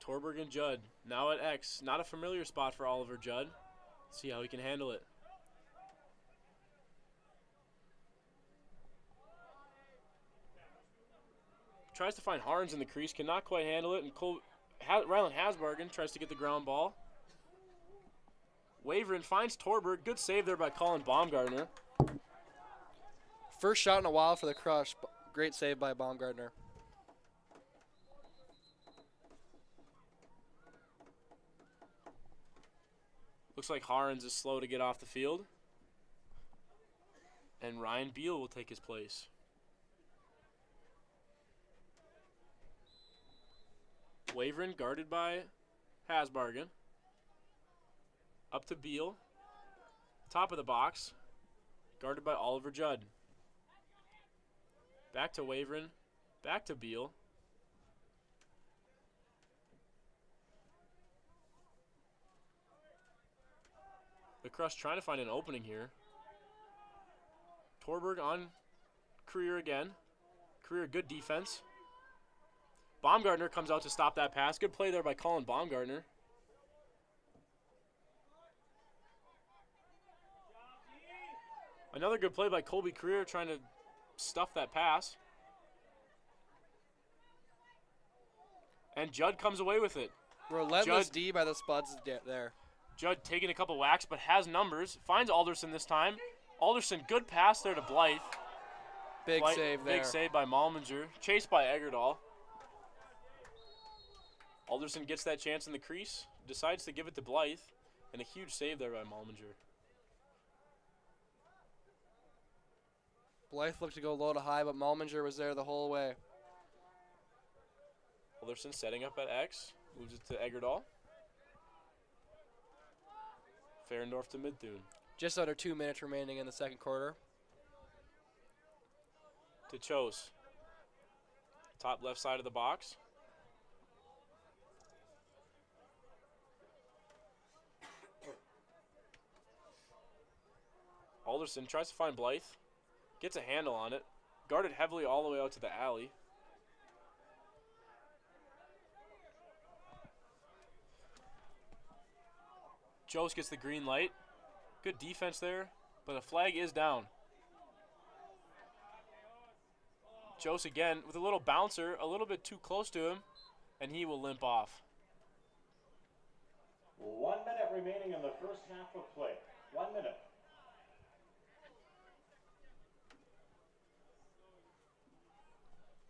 Torberg and Judd now at X. Not a familiar spot for Oliver Judd. Let's see how he can handle it. Tries to find Harns in the crease, cannot quite handle it, and Ryland Hasbargen tries to get the ground ball. Wavering finds Torberg. Good save there by Colin Baumgartner. First shot in a while for the Crush. Great save by Baumgartner. Looks like Harns is slow to get off the field. And Ryan Beal will take his place. Wavering guarded by Hasbargen. Up to Beal. Top of the box. Guarded by Oliver Judd. Back to Wavering. Back to Beal. The Crush trying to find an opening here. Torberg on Career again. Career, good defense. Baumgartner comes out to stop that pass. Good play there by Colin Baumgartner. Another good play by Colby Career trying to stuff that pass. And Judd comes away with it. Relentless D by the Spuds there. Judd taking a couple whacks, but has numbers. Finds Alderson this time. Alderson, good pass there to Blythe. Big save there. Big save by Malminger. Chased by Eggerdahl. Alderson gets that chance in the crease. Decides to give it to Blythe. And a huge save there by Malminger. Blythe looked to go low to high, but Malminger was there the whole way. Alderson setting up at X. Moves it to Eggerdahl. Ferendorf to Midthune. Just under 2 minutes remaining in the second quarter. To Chose. Top left side of the box. Alderson tries to find Blythe. Gets a handle on it. Guarded heavily all the way out to the alley. Chose gets the green light. Good defense there, but a flag is down. Jose again with a little bouncer, a little bit too close to him, and he will limp off. 1 minute remaining in the first half of play. 1 minute.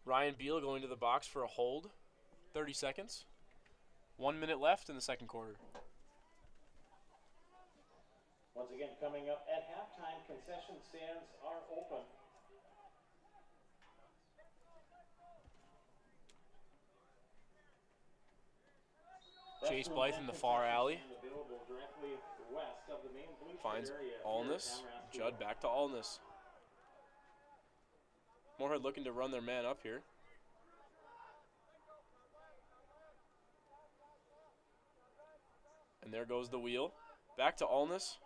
Ryan Beal going to the box for a hold. 30 seconds. 1 minute left in the second quarter. Once again, coming up at halftime, concession stands are open. Chase Blythe in the far alley. Available directly west of the main bleacher Finds area. Allness. Judd back to Allness. Moorhead looking to run their man up here. And there goes the wheel. Back to Allness.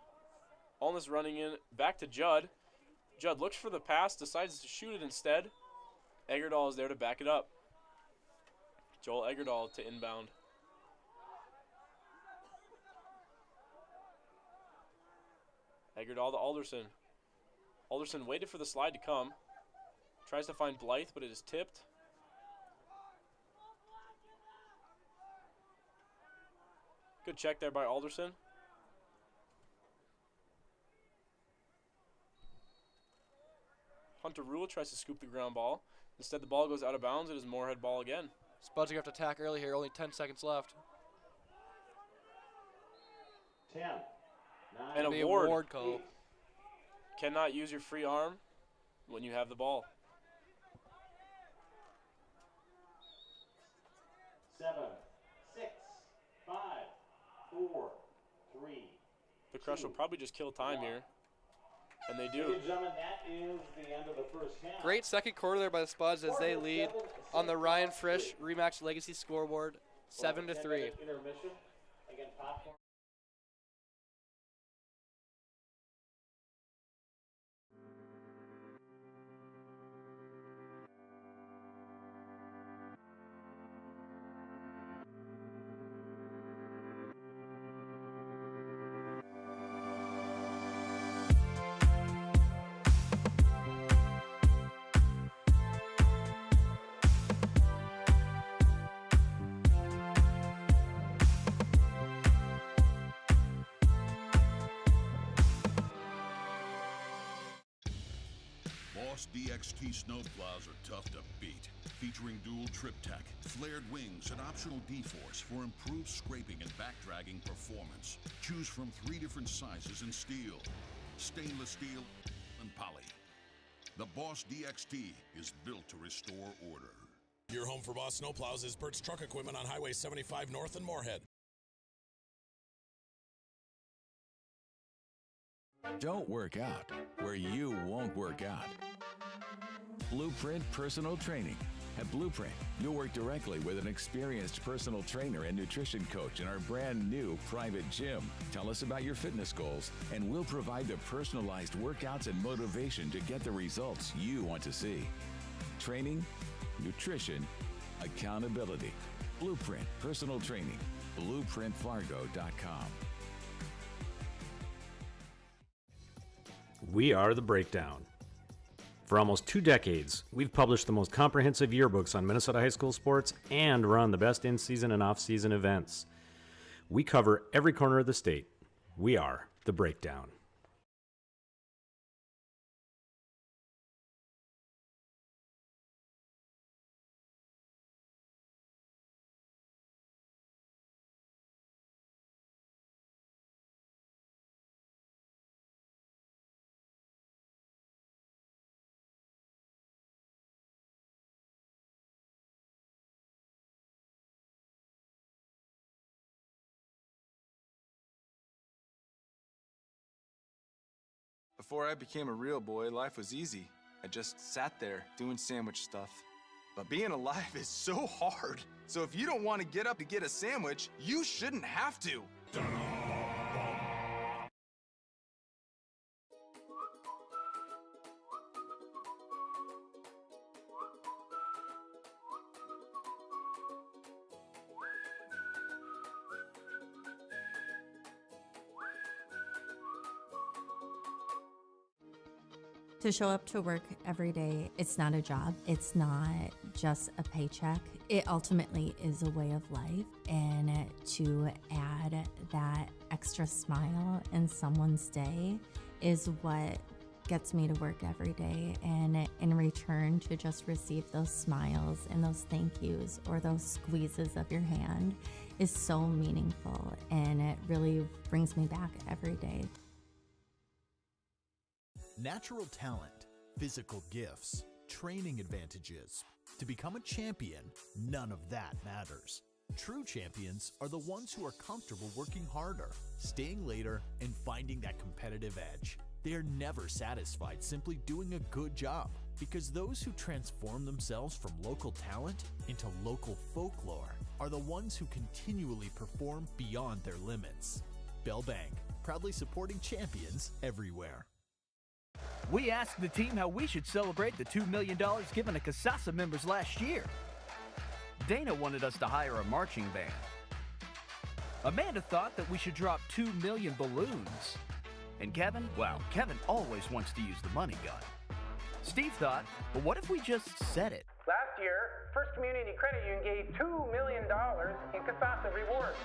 Allness running in. Back to Judd. Judd looks for the pass, decides to shoot it instead. Eggerdahl is there to back it up. Joel Eggerdahl to inbound. Eggerdahl to Alderson. Alderson waited for the slide to come. Tries to find Blythe, but it is tipped. Good check there by Alderson. Hunter Rule tries to scoop the ground ball. Instead, the ball goes out of bounds. It is Moorhead ball again. Spuds are going to have to attack early here. Only 10 seconds left. 10. 9. And Be a ward. ward call. Cannot use your free arm when you have the ball. 7, 6, 5, 4, 3. The Crush will probably just kill time here. And they do. Ladies and gentlemen, that is the end of the first half. Great second quarter there by the Spuds as they lead on the Ryan Frisch Remax Legacy scoreboard, 7-3. Intermission. Again, popcorn. Boss DXT snowplows are tough to beat. Featuring dual trip tech, flared wings, and optional D-force for improved scraping and back-dragging performance. Choose from 3 different sizes in steel, stainless steel, and poly. The Boss DXT is built to restore order. Your home for Boss snowplows is Bert's Truck Equipment on Highway 75 North in Moorhead. Don't work out where you won't work out. Blueprint Personal Training. At Blueprint, you'll work directly with an experienced personal trainer and nutrition coach in our brand new private gym. Tell us about your fitness goals, and we'll provide the personalized workouts and motivation to get the results you want to see. Training, nutrition, accountability. Blueprint Personal Training. BlueprintFargo.com. We are The Breakdown. For almost 2 decades, we've published the most comprehensive yearbooks on Minnesota high school sports and run the best in-season and off-season events. We cover every corner of the state. We are The Breakdown. Before I became a real boy, life was easy. I just sat there doing sandwich stuff. But being alive is so hard. So if you don't want to get up to get a sandwich, you shouldn't have to. To show up to work every day, it's not a job. It's not just a paycheck. It ultimately is a way of life. And to add that extra smile in someone's day is what gets me to work every day. And in return, to just receive those smiles and those thank yous or those squeezes of your hand is so meaningful. And it really brings me back every day. Natural talent, physical gifts, training advantages. To become a champion, none of that matters. True champions are the ones who are comfortable working harder, staying later, and finding that competitive edge. They are never satisfied simply doing a good job, because those who transform themselves from local talent into local folklore are the ones who continually perform beyond their limits. Bell Bank, proudly supporting champions everywhere. We asked the team how we should celebrate the $2 million given to Casasa members last year. Dana wanted us to hire a marching band. Amanda thought that we should drop 2 million balloons. And Kevin, well, Kevin always wants to use the money gun. Steve thought, well, what if we just said it? Last year, First Community Credit Union gave $2 million in Casasa rewards.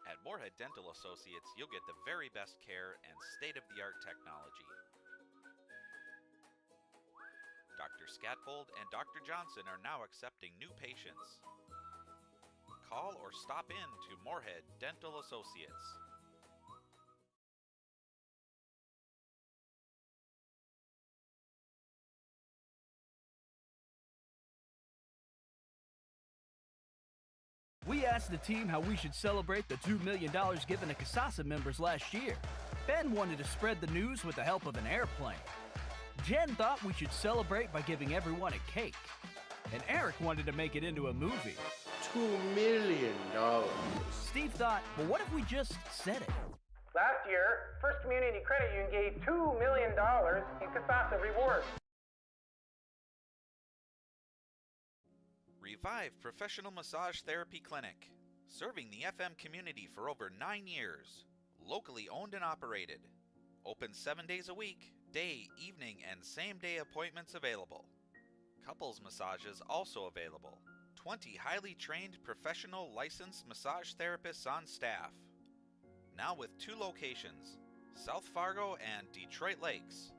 At Moorhead Dental Associates, you'll get the very best care and state-of-the-art technology. Dr. Scatfold and Dr. Johnson are now accepting new patients. Call or stop in to Moorhead Dental Associates. We asked the team how we should celebrate the $2 million given to Casasa members last year. Ben wanted to spread the news with the help of an airplane. Jen thought we should celebrate by giving everyone a cake. And Eric wanted to make it into a movie. $2 million. Steve thought, well, what if we just said it? Last year, First Community Credit Union gave $2 million in Casasa rewards. Revive Professional Massage Therapy Clinic, serving the FM community for over 9 years. Locally owned and operated. Open 7 days a week, day, evening, and same-day appointments available. Couples massages also available. 20 highly trained professional licensed massage therapists on staff. Now with 2 locations, South Fargo and Detroit Lakes.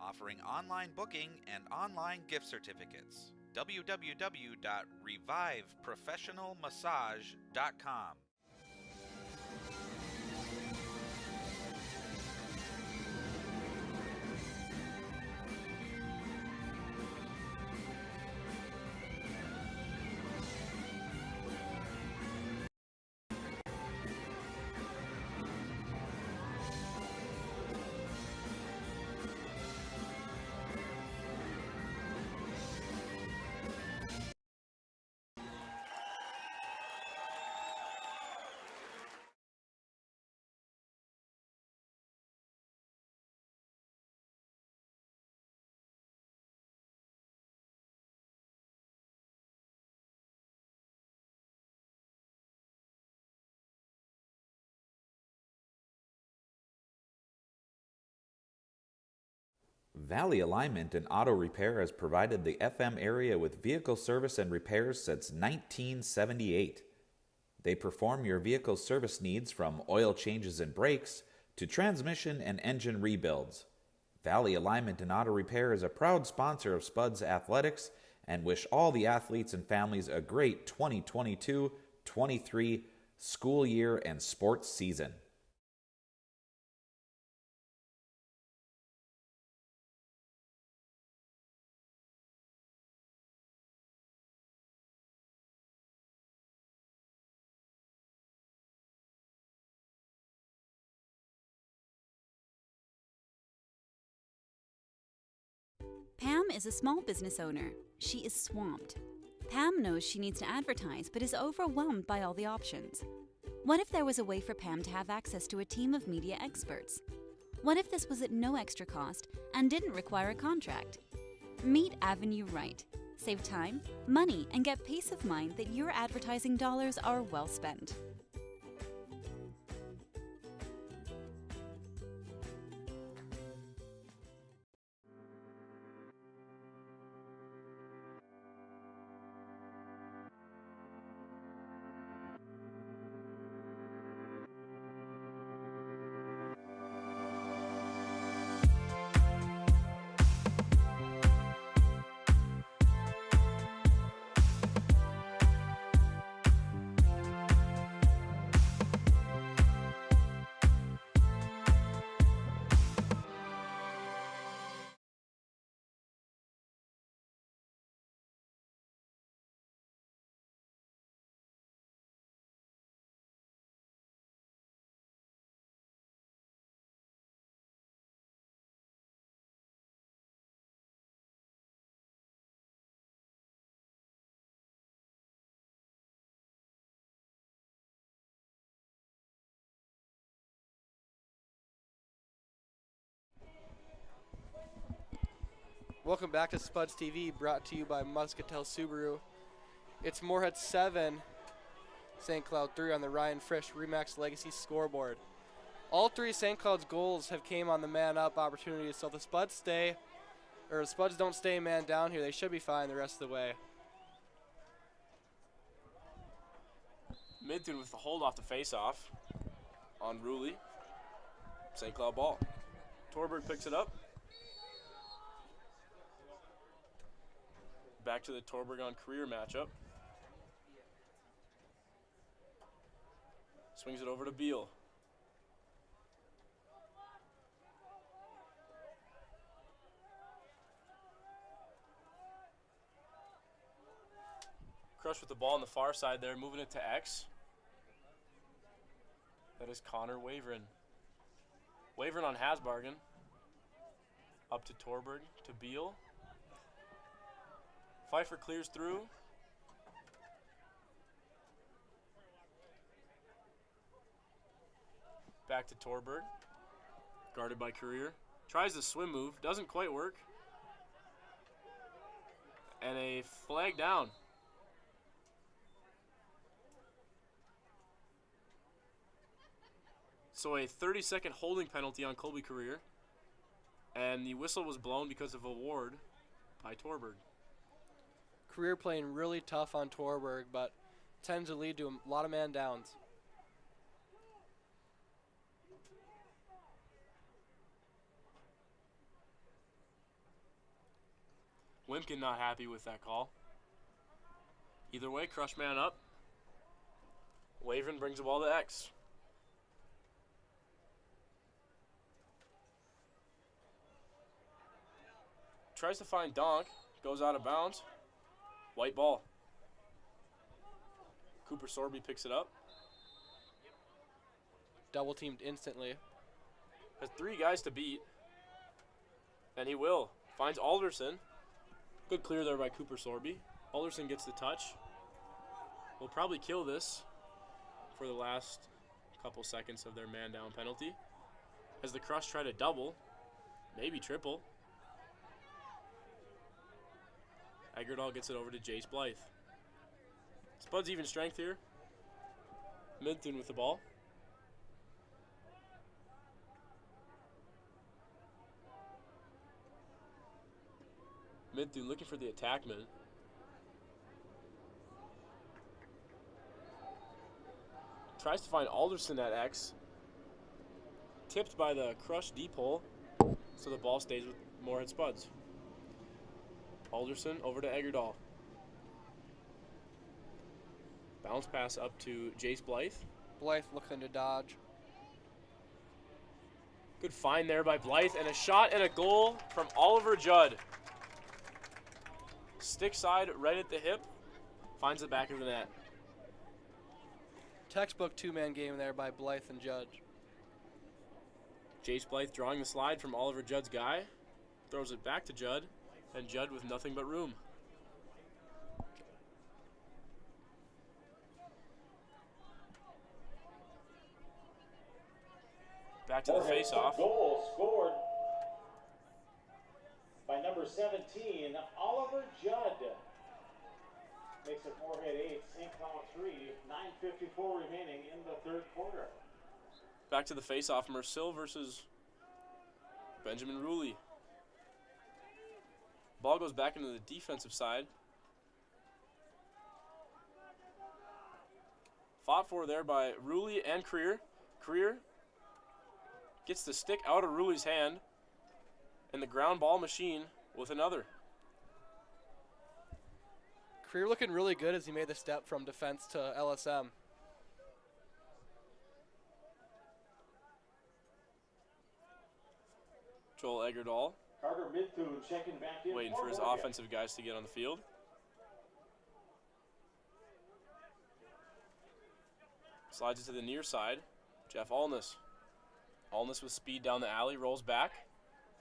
Offering online booking and online gift certificates. www.reviveprofessionalmassage.com. Valley Alignment and Auto Repair has provided the FM area with vehicle service and repairs since 1978. They perform your vehicle's service needs from oil changes and brakes To transmission and engine rebuilds, Valley Alignment and Auto Repair is a proud sponsor of Spuds Athletics and wish all the athletes and families a great 2022-23 school year and sports season. Pam is a small business owner. She is swamped. Pam knows she needs to advertise, but is overwhelmed by all the options. What if there was a way for Pam to have access to a team of media experts? What if this was at no extra cost and didn't require a contract? Meet Avenue Right. Save time, money, and get peace of mind that your advertising dollars are well spent. Welcome back to Spuds TV, brought to you by Muscatel Subaru. It's Moorhead 7, St. Cloud 3 on the Ryan Frisch Remax Legacy scoreboard. All three St. Cloud's goals have came on the man-up opportunities, so if the Spuds don't stay man down here, they should be fine the rest of the way. Midtown with the hold off the face-off on Ruley. St. Cloud ball. Torberg picks it up. Back to the Torberg on career matchup. Swings it over to Beal. Crush with the ball on the far side there, moving it to X. That is Connor Waveren. Waveren on Hasbargen. Up to Torberg, to Beal. Pfeiffer clears through. Back to Torberg. Guarded by Career. Tries the swim move. Doesn't quite work. And a flag down. So a 30-second holding penalty on Colby Career. And the whistle was blown because of a ward by Torberg. Career playing really tough on Torberg, but tends to lead to a lot of man downs. Wimkin not happy with that call. Either way, crush man up. Waveren brings the ball to X. Tries to find Donk, goes out of bounds. White ball. Cooper Sorby picks it up. Double teamed instantly. Has three guys to beat. And he will. Finds Alderson. Good clear there by Cooper Sorby. Alderson gets the touch. Will probably kill this for the last couple seconds of their man down penalty. As the Crush try to double, maybe triple. Eggerdahl gets it over to Jace Blythe. Spuds even strength here. Midtown with the ball. Midtown looking for the attackman. Tries to find Alderson at X. Tipped by the Crush deep hole, so the ball stays with Moorhead Spuds. Alderson over to Eggerdahl. Bounce pass up to Jace Blythe. Blythe looking to dodge. Good find there by Blythe, and a shot and a goal from Oliver Judd. Stick side right at the hip, finds the back of the net. Textbook two-man game there by Blythe and Judge. Jace Blythe drawing the slide from Oliver Judd's guy. Throws it back to Judd, and Judd with nothing but room. Back to the face-off. Goal scored by number 17, Oliver Judd. Makes it Moorhead 8, St. Cloud 3, 9:54 remaining in the third quarter. Back to the face-off, Mersil versus Benjamin Ruley. Ball goes back into the defensive side. Fought for there by Ruley and Creer. Creer gets the stick out of Ruley's hand, and the ground ball machine with another. Creer looking really good as he made the step from defense to LSM. Joel Eggerdahl Carter Midthun checking back in. waiting for his offensive guys to get on the field. Slides it to the near side. Jeff Allness. Allness with speed down the alley, rolls back.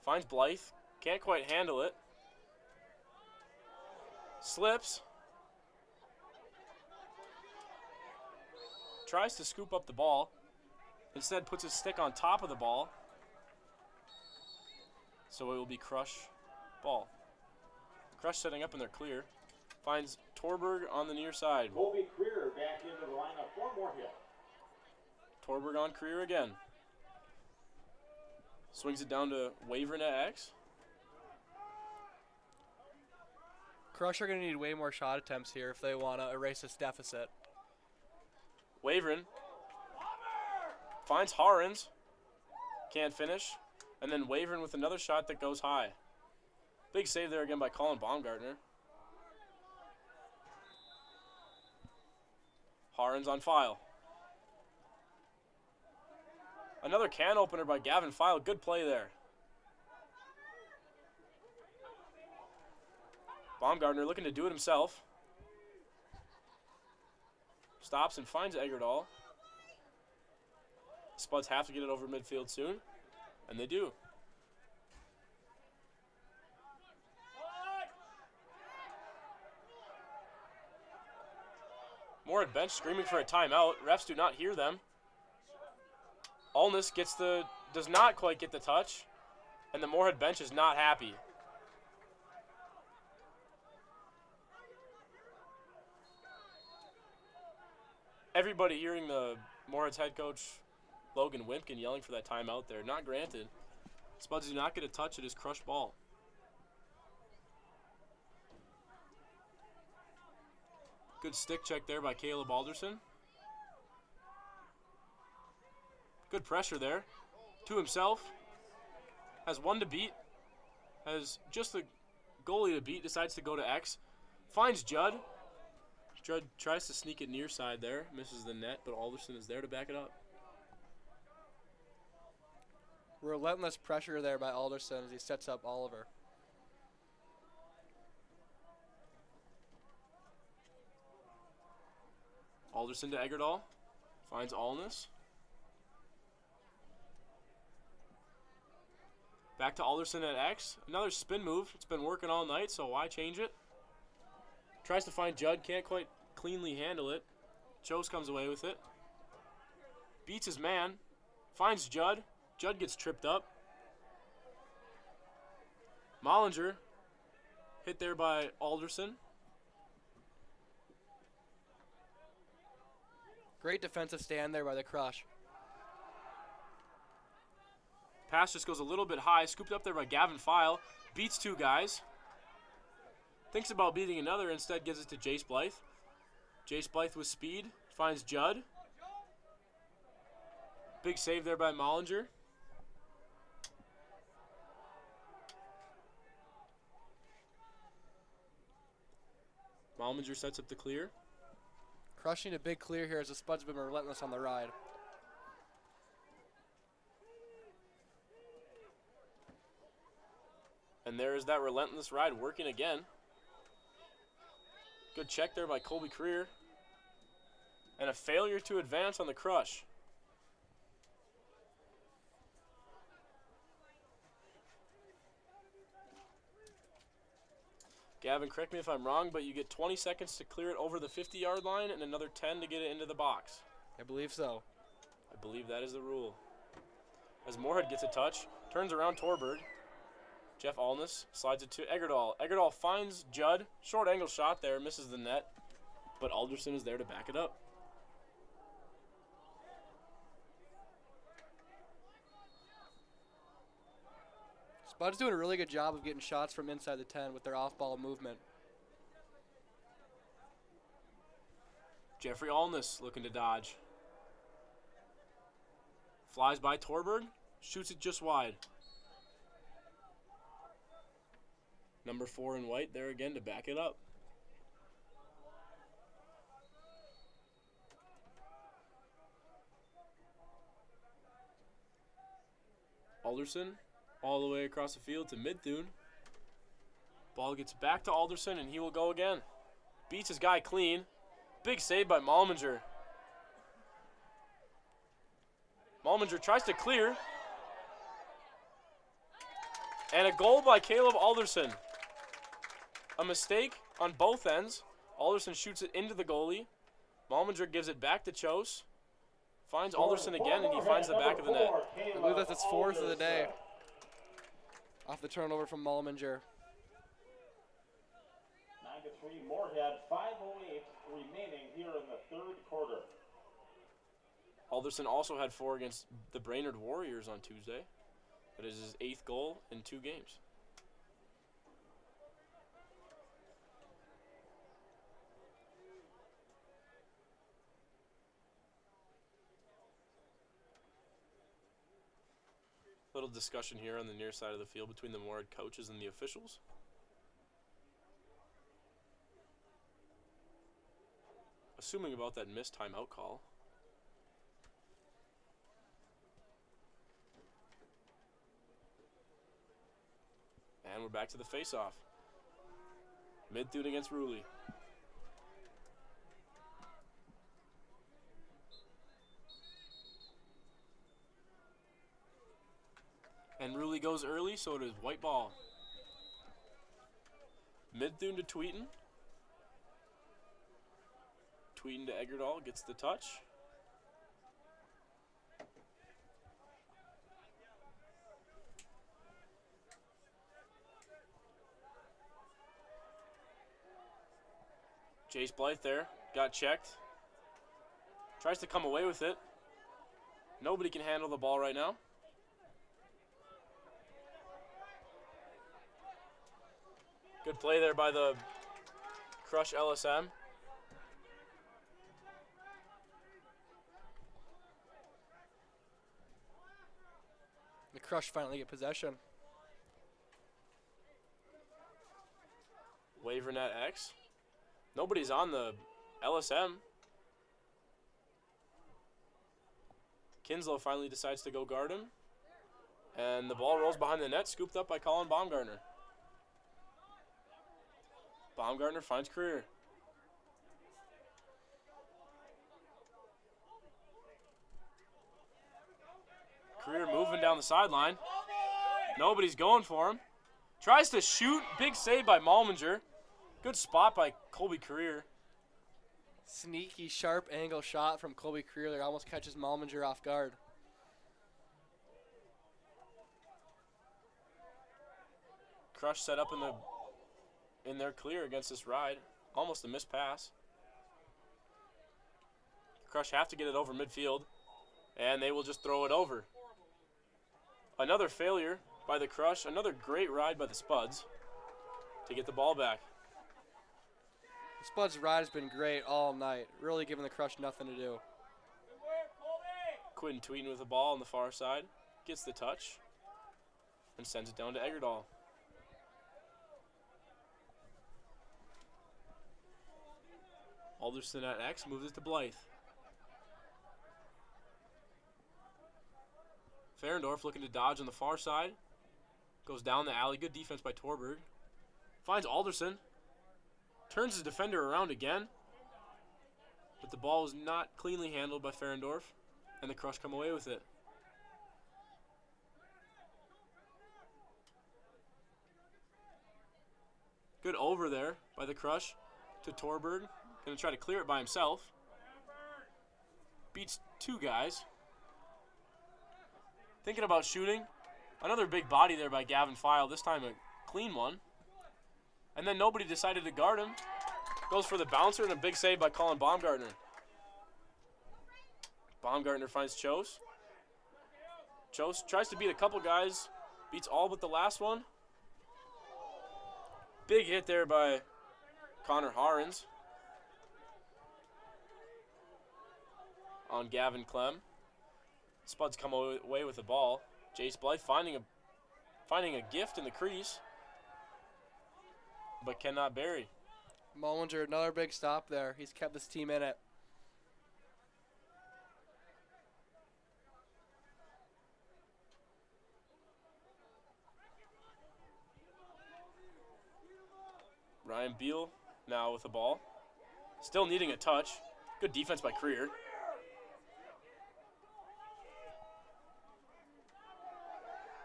Finds Blythe. Can't quite handle it. Slips. Tries to scoop up the ball. Instead puts his stick on top of the ball. So it will be Crush ball. Crush setting up in their clear. Finds Torberg on the near side. Colby Creer back into the lineup for Moorhead. Torberg on Creer again. Swings it down to Wavering at X. Crush are going to need way more shot attempts here if they want to erase this deficit. Wavering finds Harens. Can't finish. And then Wavering with another shot that goes high. Big save there again by Colin Baumgartner. Harens on File. Another can opener by Gavin File. Good play there. Baumgartner looking to do it himself. Stops and finds Eggerdahl. Spuds have to get it over midfield soon, and they do. Moorhead bench screaming for a timeout. Refs do not hear them. Allness does not quite get the touch, and the Moorhead bench is not happy. Everybody hearing the Moorhead's head coach, Logan Wimpkin, yelling for that timeout there. Not granted. Spuds do not get a touch at his crushed ball. Good stick check there by Caleb Alderson. Good pressure there. To himself. Has one to beat. Has just the goalie to beat. Decides to go to X. Finds Judd. Judd tries to sneak it near side there. Misses the net, but Alderson is there to back it up. Relentless pressure there by Alderson as he sets up Oliver. Alderson to Eggerdahl. Finds Allness. Back to Alderson at X. Another spin move. It's been working all night, so why change it? Tries to find Judd. Can't quite cleanly handle it. Chose comes away with it. Beats his man. Finds Judd. Judd gets tripped up. Mollinger. Hit there by Alderson. Great defensive stand there by the Crush. Pass just goes a little bit high. Scooped up there by Gavin File. Beats two guys. Thinks about beating another. Instead gives it to Jace Blythe. Jace Blythe with speed. Finds Judd. Big save there by Mollinger. Malminger sets up the clear. Crushing a big clear here as the Spuds have been relentless on the ride. And there is that relentless ride working again. Good check there by Colby Creer. And a failure to advance on the crush. Gavin, correct me if I'm wrong, but you get 20 seconds to clear it over the 50-yard line and another 10 to get it into the box. I believe so. I believe that is the rule. As Moorhead gets a touch, turns around Torberg. Jeff Alness slides it to Eggerdahl. Eggerdahl finds Judd. Short angle shot there, misses the net. But Alderson is there to back it up. Spud's doing a really good job of getting shots from inside the 10 with their off-ball movement. Jeffrey Alness looking to dodge. Flies by Torberg, shoots it just wide. Number 4 in white there again to back it up. Alderson all the way across the field to Midthune. Ball gets back to Alderson and he will go again. Beats his guy clean. Big save by Malminger. Malminger tries to clear. And a goal by Caleb Alderson. A mistake on both ends. Alderson shoots it into the goalie. Malminger gives it back to Chose. Finds Alderson again, and he finds the back of the net. I believe that's his 4th of the day. Off the turnover from Malminger. 9-3 Moorhead, 5:08 remaining here in the 3rd quarter. Alderson also had 4 against the Brainerd Warriors on Tuesday. That is his 8th goal in 2 games. Little discussion here on the near side of the field between the Moorhead coaches and the officials. Assuming about that missed timeout call. And we're back to the face-off. Midthune against Ruley. And Ruley goes early, so it is white ball. Midthune to Tweeten. Tweeten to Eggerdahl, gets the touch. Jace Blythe there, got checked. Tries to come away with it. Nobody can handle the ball right now. Good play there by the Crush LSM. The Crush finally get possession. Waiver net X. Nobody's on the LSM. Kinslow finally decides to go guard him. And the ball rolls behind the net, scooped up by Colin Baumgartner. Baumgartner finds Creer. Creer moving down the sideline. Nobody's going for him. Tries to shoot. Big save by Malminger. Good spot by Colby Creer. Sneaky, sharp angle shot from Colby Creer that almost catches Malminger off guard. Crush set up in their clear against this ride. Almost a missed pass. Crush have to get it over midfield, and they will just throw it over. Another failure by the Crush. Another great ride by the Spuds to get the ball back. The Spuds' ride has been great all night, really giving the Crush nothing to do. Quinn Tweeden with the ball on the far side, gets the touch, and sends it down to Eggerdahl. Alderson at X moves it to Blythe. Ferendorf looking to dodge on the far side. Goes down the alley. Good defense by Torberg. Finds Alderson. Turns his defender around again. But the ball was not cleanly handled by Ferendorf. And the Crush come away with it. Good over there by the Crush to Torberg. Going to try to clear it by himself. Beats two guys. Thinking about shooting. Another big body there by Gavin File. This time a clean one. And then nobody decided to guard him. Goes for the bouncer and a big save by Colin Baumgartner. Baumgartner finds Chose. Chose tries to beat a couple guys. Beats all but the last one. Big hit there by Connor Harens on Gavin Clem. Spuds come away with the ball. Jace Blythe finding a gift in the crease, but cannot bury. Mullinger, another big stop there. He's kept this team in it. Ryan Beal now with the ball. Still needing a touch. Good defense by Creer.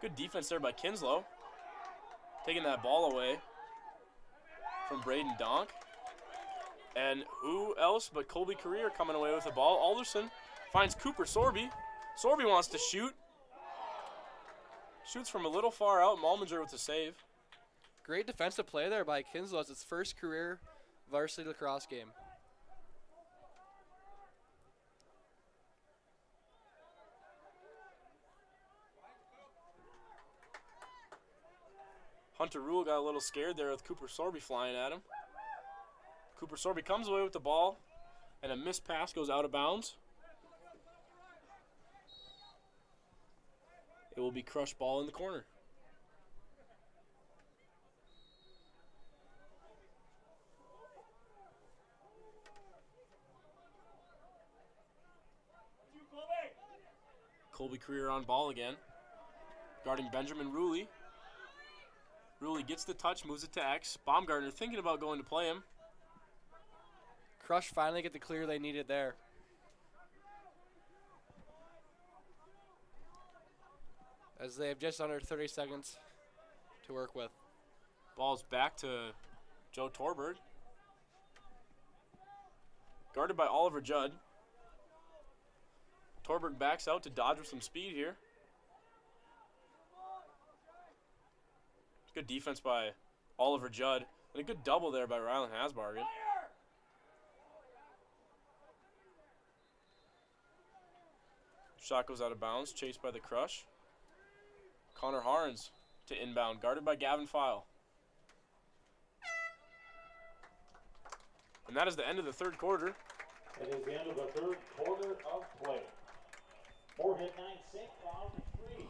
Good defense there by Kinslow. Taking that ball away from Braden Donk. And who else but Colby Creer coming away with the ball. Alderson finds Cooper Sorby. Sorby wants to shoot. Shoots from a little far out. Mullinger with the save. Great defensive play there by Kinslow. It's his first career varsity lacrosse game. Hunter Rule got a little scared there with Cooper Sorby flying at him. Cooper Sorby comes away with the ball, and a missed pass goes out of bounds. It will be Crush ball in the corner. Colby Creer on ball again. Guarding Benjamin Ruley. Ruley gets the touch, moves it to X. Baumgartner thinking about going to play him. Crush finally get the clear they needed there. As they have just under 30 seconds to work with. Ball's back to Joe Torberg. Guarded by Oliver Judd. Torberg backs out to dodge with some speed here. Good defense by Oliver Judd. And a good double there by Rylan Hasbargen. Shot goes out of bounds, chased by the Crush. Connor Harns to inbound, guarded by Gavin File. And that is the end of the third quarter. It is the end of the third quarter of play. Moorhead 9, St. Cloud 3.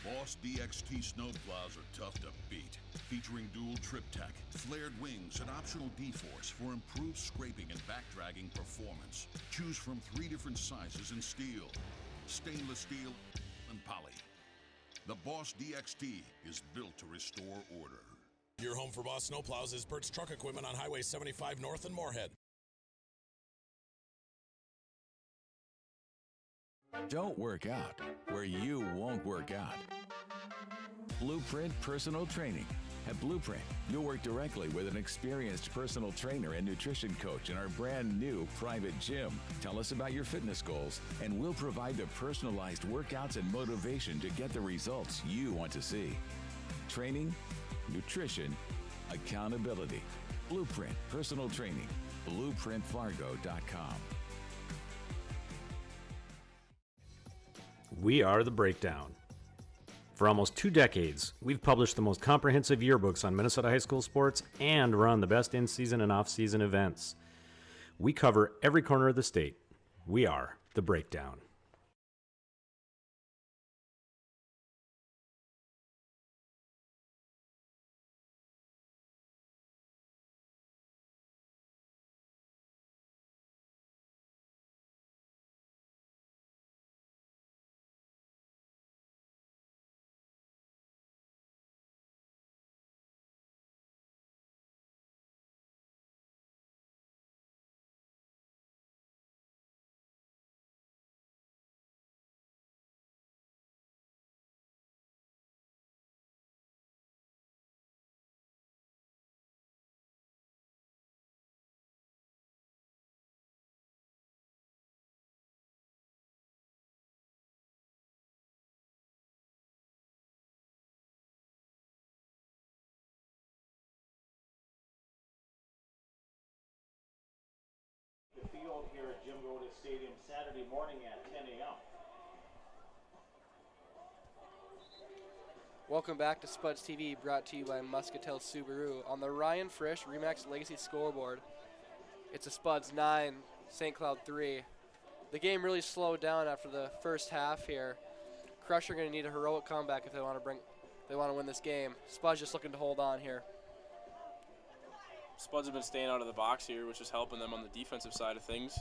Boss DXT snowplows are tough to beat. Featuring dual trip tech, flared wings, and optional D-force for improved scraping and backdragging performance. Choose from 3 different sizes in steel, stainless steel, and poly. The Boss DXT is built to restore order. Your home for Boss Snowplows is Bert's Truck Equipment on Highway 75 North in Moorhead. Don't work out where you won't work out. Blueprint Personal Training. At Blueprint, you'll work directly with an experienced personal trainer and nutrition coach in our brand new private gym. Tell us about your fitness goals, and we'll provide the personalized workouts and motivation to get the results you want to see. Training, nutrition, accountability. Blueprint Personal Training. BlueprintFargo.com. We are The Breakdown. For almost 2 decades, we've published the most comprehensive yearbooks on Minnesota high school sports and run the best in-season and off-season events. We cover every corner of the state. We are The Breakdown. field here at Jim Rhoda Stadium Saturday morning at 10 a.m. Welcome back to Spuds TV, brought to you by Muscatel Subaru. On the Ryan Frisch Remax Legacy scoreboard, it's a Spuds 9, St. Cloud 3. The game really slowed down after the first half here. Crush are going to need a heroic comeback if they want to win this game. Spuds just looking to hold on here. Spuds have been staying out of the box here, which is helping them on the defensive side of things.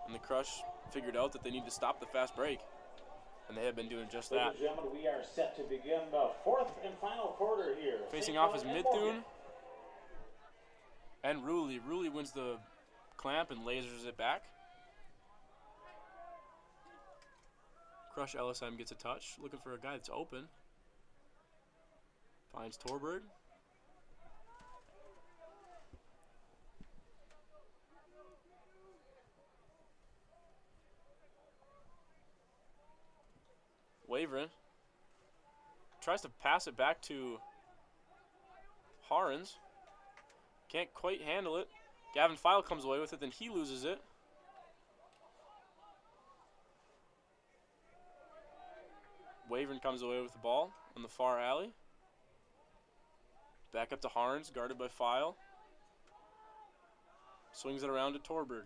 And the Crush figured out that they need to stop the fast break. And they have been doing just that. Ladies and gentlemen, we are set to begin the fourth and final quarter here. Facing off is Midthune and Ruley. Ruley wins the clamp and lasers it back. Crush LSM gets a touch, looking for a guy that's open. Finds Torberg. Wavering tries to pass it back to Harens. Can't quite handle it. Gavin File comes away with it, then he loses it. Wavering comes away with the ball on the far alley. Back up to Harns, guarded by File. Swings it around to Torberg.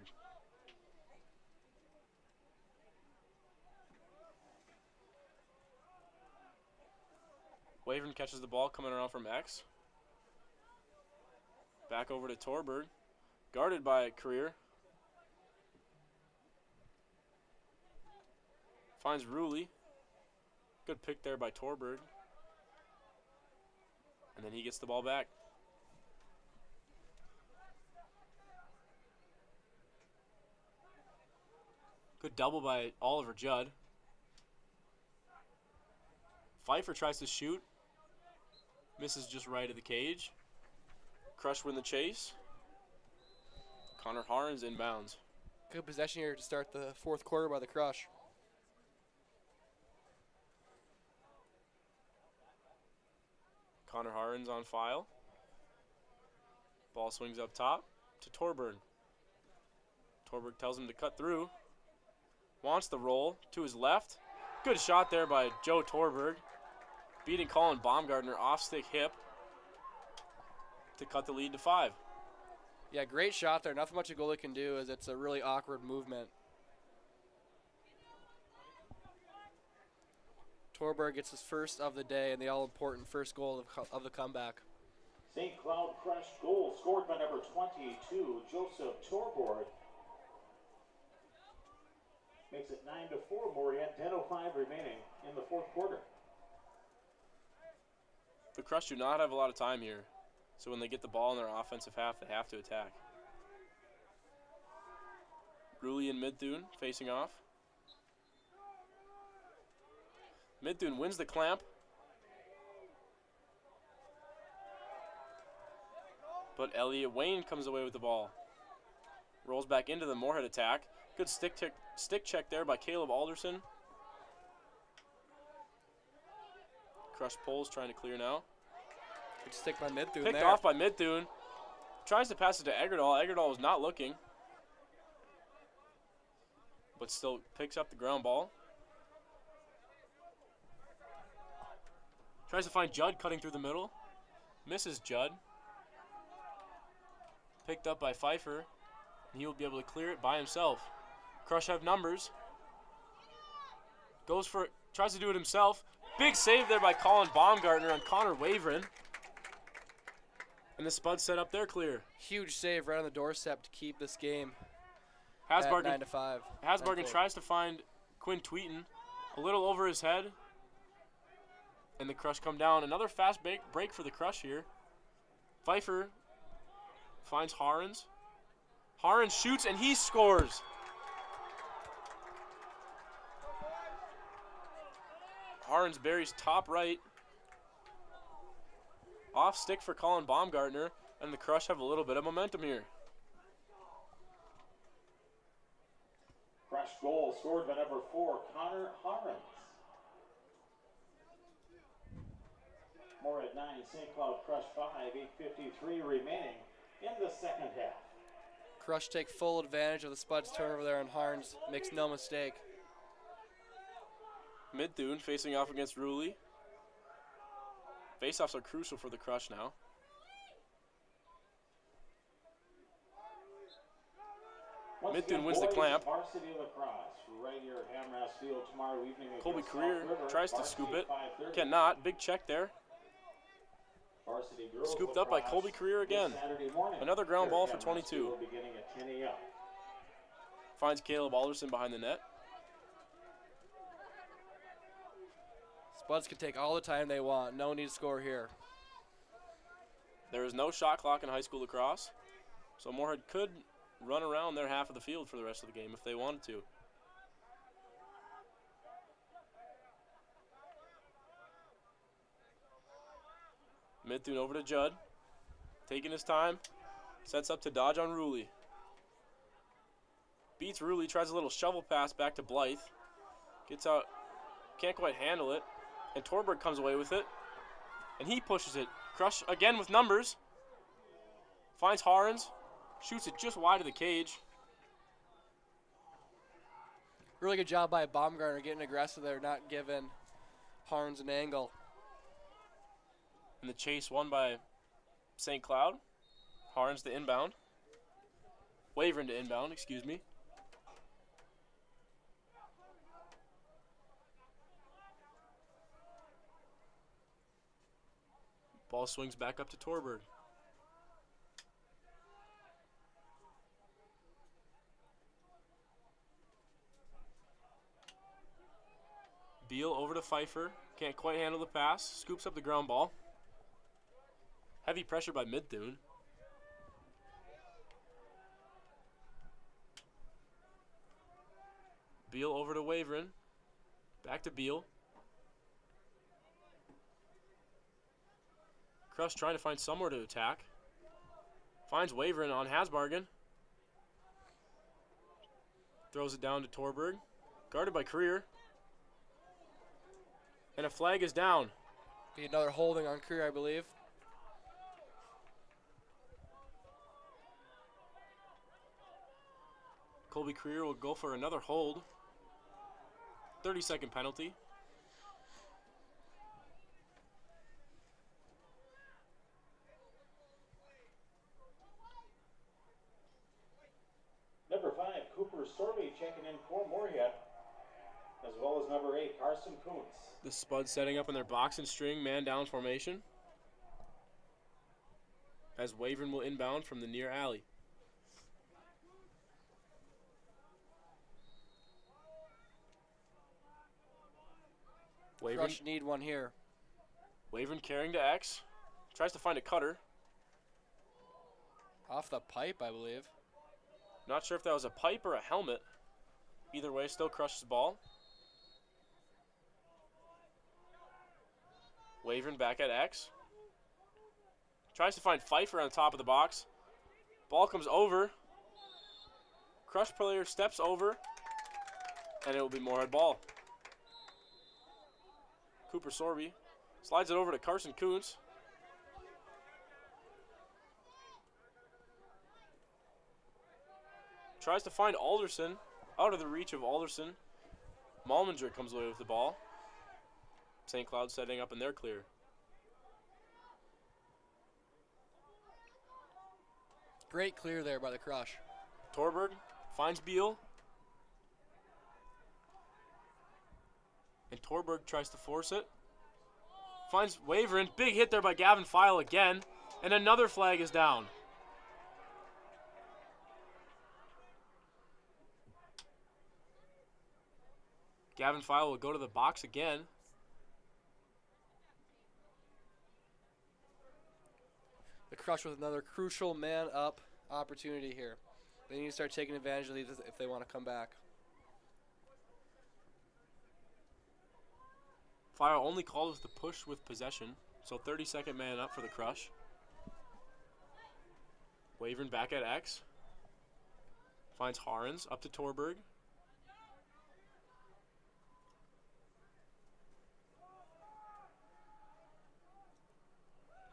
Wavering catches the ball coming around from X. Back over to Torberg. Guarded by Career. Finds Ruley. Good pick there by Torberg. And then he gets the ball back. Good double by Oliver Judd. Pfeiffer tries to shoot. Misses just right of the cage. Crush win the chase. Connor Harns inbounds. Good possession here to start the fourth quarter by the Crush. Connor Harns on File. Ball swings up top to Torberg. Torberg tells him to cut through. Wants the roll to his left. Good shot there by Joe Torberg. Beating Colin Baumgartner off stick hip to cut the lead to 5. Yeah, great shot there. Nothing much a goalie can do, as it's a really awkward movement. Torberg gets his first of the day and the all-important first goal of the comeback. St. Cloud Crush goal scored by number 22, Joseph Torborg. Makes it 9-4, Moorhead. 10:05 remaining in the fourth quarter. The Crush do not have a lot of time here, so when they get the ball in their offensive half, they have to attack. Ruley and Midthune facing off. Midthune wins the clamp. But Elliot Wayne comes away with the ball. Rolls back into the Moorhead attack. Good stick check there by Caleb Alderson. Crush pulls, trying to clear now. Good stick by Midthune. Picked off by Midthune. Tries to pass it to Eggerdahl. Eggerdahl was not looking, but still picks up the ground ball. Tries to find Judd cutting through the middle. Misses Judd. Picked up by Pfeiffer. And he will be able to clear it by himself. Crush have numbers. Goes for it. Tries to do it himself. Big save there by Colin Baumgartner on Connor Wavering. And the Spuds set up their clear. Huge save right on the doorstep to keep this game Hasbargen, at 9-5. Hasbargen tries to find Quinn Tweeton. A little over his head. And the Crush come down. Another fast break for the Crush here. Pfeiffer finds Harens. Harens shoots and he scores. Harens buries top right. Off stick for Colin Baumgartner, and the Crush have a little bit of momentum here. Crush goal scored by number 4, Connor Harens. Moorhead 9, St. Cloud Crush 5, 8:53 remaining in the second half. Crush take full advantage of the Spuds turnover there, and Harns makes no mistake. Mid-Thune facing off against Ruley. Face-offs are crucial for the Crush now. Mid-Thune wins the clamp. Varsity lacrosse right here at Hamras Field tomorrow evening. Colby against Career South River. tries to Varsity scoop it. 5:30. Cannot. Big check there. Varsity girls Scooped up by lacrosse Colby Career again. this Saturday morning. Another ground Here ball at for Hamras 22. Field beginning at 10 a.m. Finds Caleb Alderson behind the net. Spuds can take all the time they want. No need to score here. There is no shot clock in high school lacrosse, so Moorhead could run around their half of the field for the rest of the game if they wanted to. Mid-Thune over to Judd. Taking his time. Sets up to dodge on Ruley. Beats Ruley, tries a little shovel pass back to Blythe. Gets out, can't quite handle it. And Torberg comes away with it. And he pushes it. Crush again with numbers. Finds Harns. Shoots it just wide of the cage. Really good job by Baumgartner getting aggressive there, not giving Harns an angle. And the chase won by St. Cloud. Harns to inbound. Wavering to inbound, excuse me. Ball swings back up to Torberg. Beal over to Pfeiffer. Can't quite handle the pass. Scoops up the ground ball. Heavy pressure by Mid-Thune. Beal over to Waveren. Back to Beal. Crush trying to find somewhere to attack. Finds Waveren on Hasbargen. Throws it down to Torberg. Guarded by Career. And a flag is down. Be another holding on Career, I believe. Colby Career will go for another hold. 30-second penalty. Number 5, Cooper Sorby checking in for Moorhead, as well as number 8, Carson Kuntz. The Spuds setting up in their box and string man-down formation. As Waveren will inbound from the near alley. Crush need one here. Waveren carrying to X. Tries to find a cutter. Off the pipe, I believe. Not sure if that was a pipe or a helmet. Either way, still Crush's ball. Waveren back at X. Tries to find Pfeiffer on top of the box. Ball comes over. Crush player steps over. And it will be Moorhead ball. Cooper Sorby slides it over to Carson Kuntz. Tries to find Alderson. Out of the reach of Alderson. Malminger comes away with the ball. St. Cloud setting up in their clear. Great clear there by the Crush. Torberg finds Beal. And Torberg tries to force it. Finds Waveren. Big hit there by Gavin File again. And another flag is down. Gavin File will go to the box again. The Crush with another crucial man-up opportunity here. They need to start taking advantage of these if they want to come back. File only calls the push with possession, so 30-second man up for the Crush. Waveren back at X. Finds Harns up to Torberg.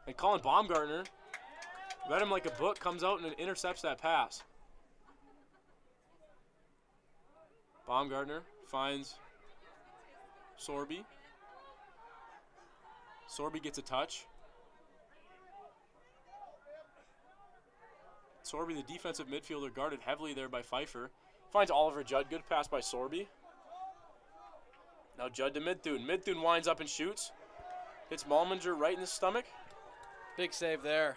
And Colin Baumgartner, read him like a book, comes out and intercepts that pass. Baumgartner finds Sorby. Sorby gets a touch. Sorby, the defensive midfielder, guarded heavily there by Pfeiffer. Finds Oliver Judd. Good pass by Sorby. Now Judd to Midthun. Midthun winds up and shoots. Hits Malminger right in the stomach. Big save there.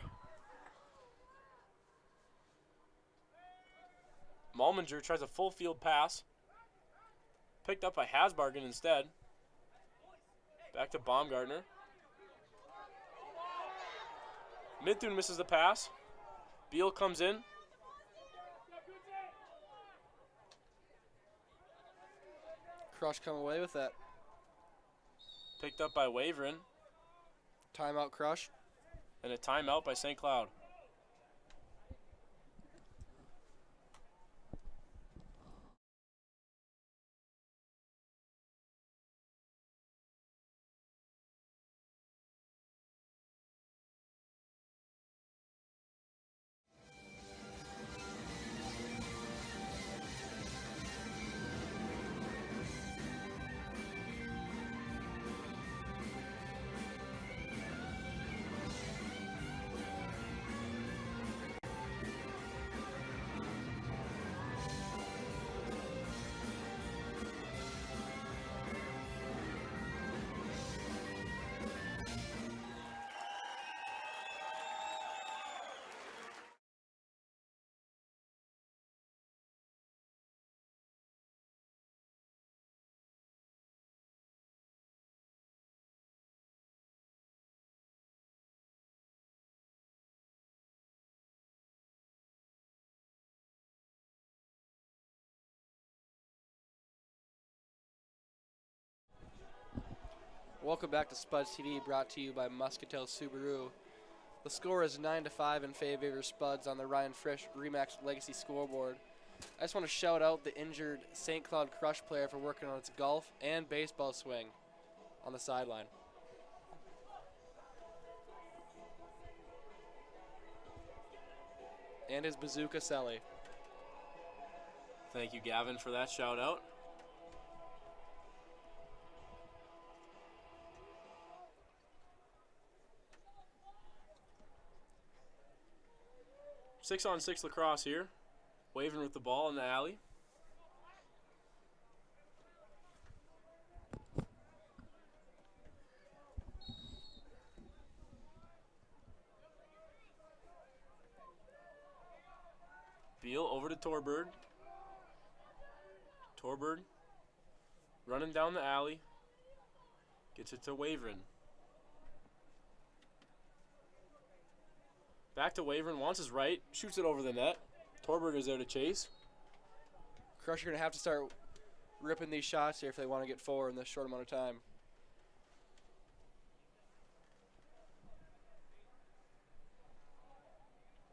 Malminger tries a full field pass. Picked up by Hasbargen instead. Back to Baumgartner. Midthun misses the pass. Beal comes in. Crush come away with that. Picked up by Waveren. Timeout, Crush. And a timeout by St. Cloud. Welcome back to Spuds TV, brought to you by Muscatel Subaru. The score is 9-5 in favor of Spuds on the Ryan Frisch Remax Legacy scoreboard. I just want to shout out the injured St. Cloud Crush player for working on its golf and baseball swing on the sideline. And his bazooka celly. Thank you, Gavin, for that shout out. Six-on-six lacrosse here. Wavering with the ball in the alley. Beal over to Torbird. Torbird running down the alley. Gets it to Waveren. Back to Waveren, wants his right, shoots it over the net. Torberg is there to chase. Crush are going to have to start ripping these shots here if they want to get forward in this short amount of time.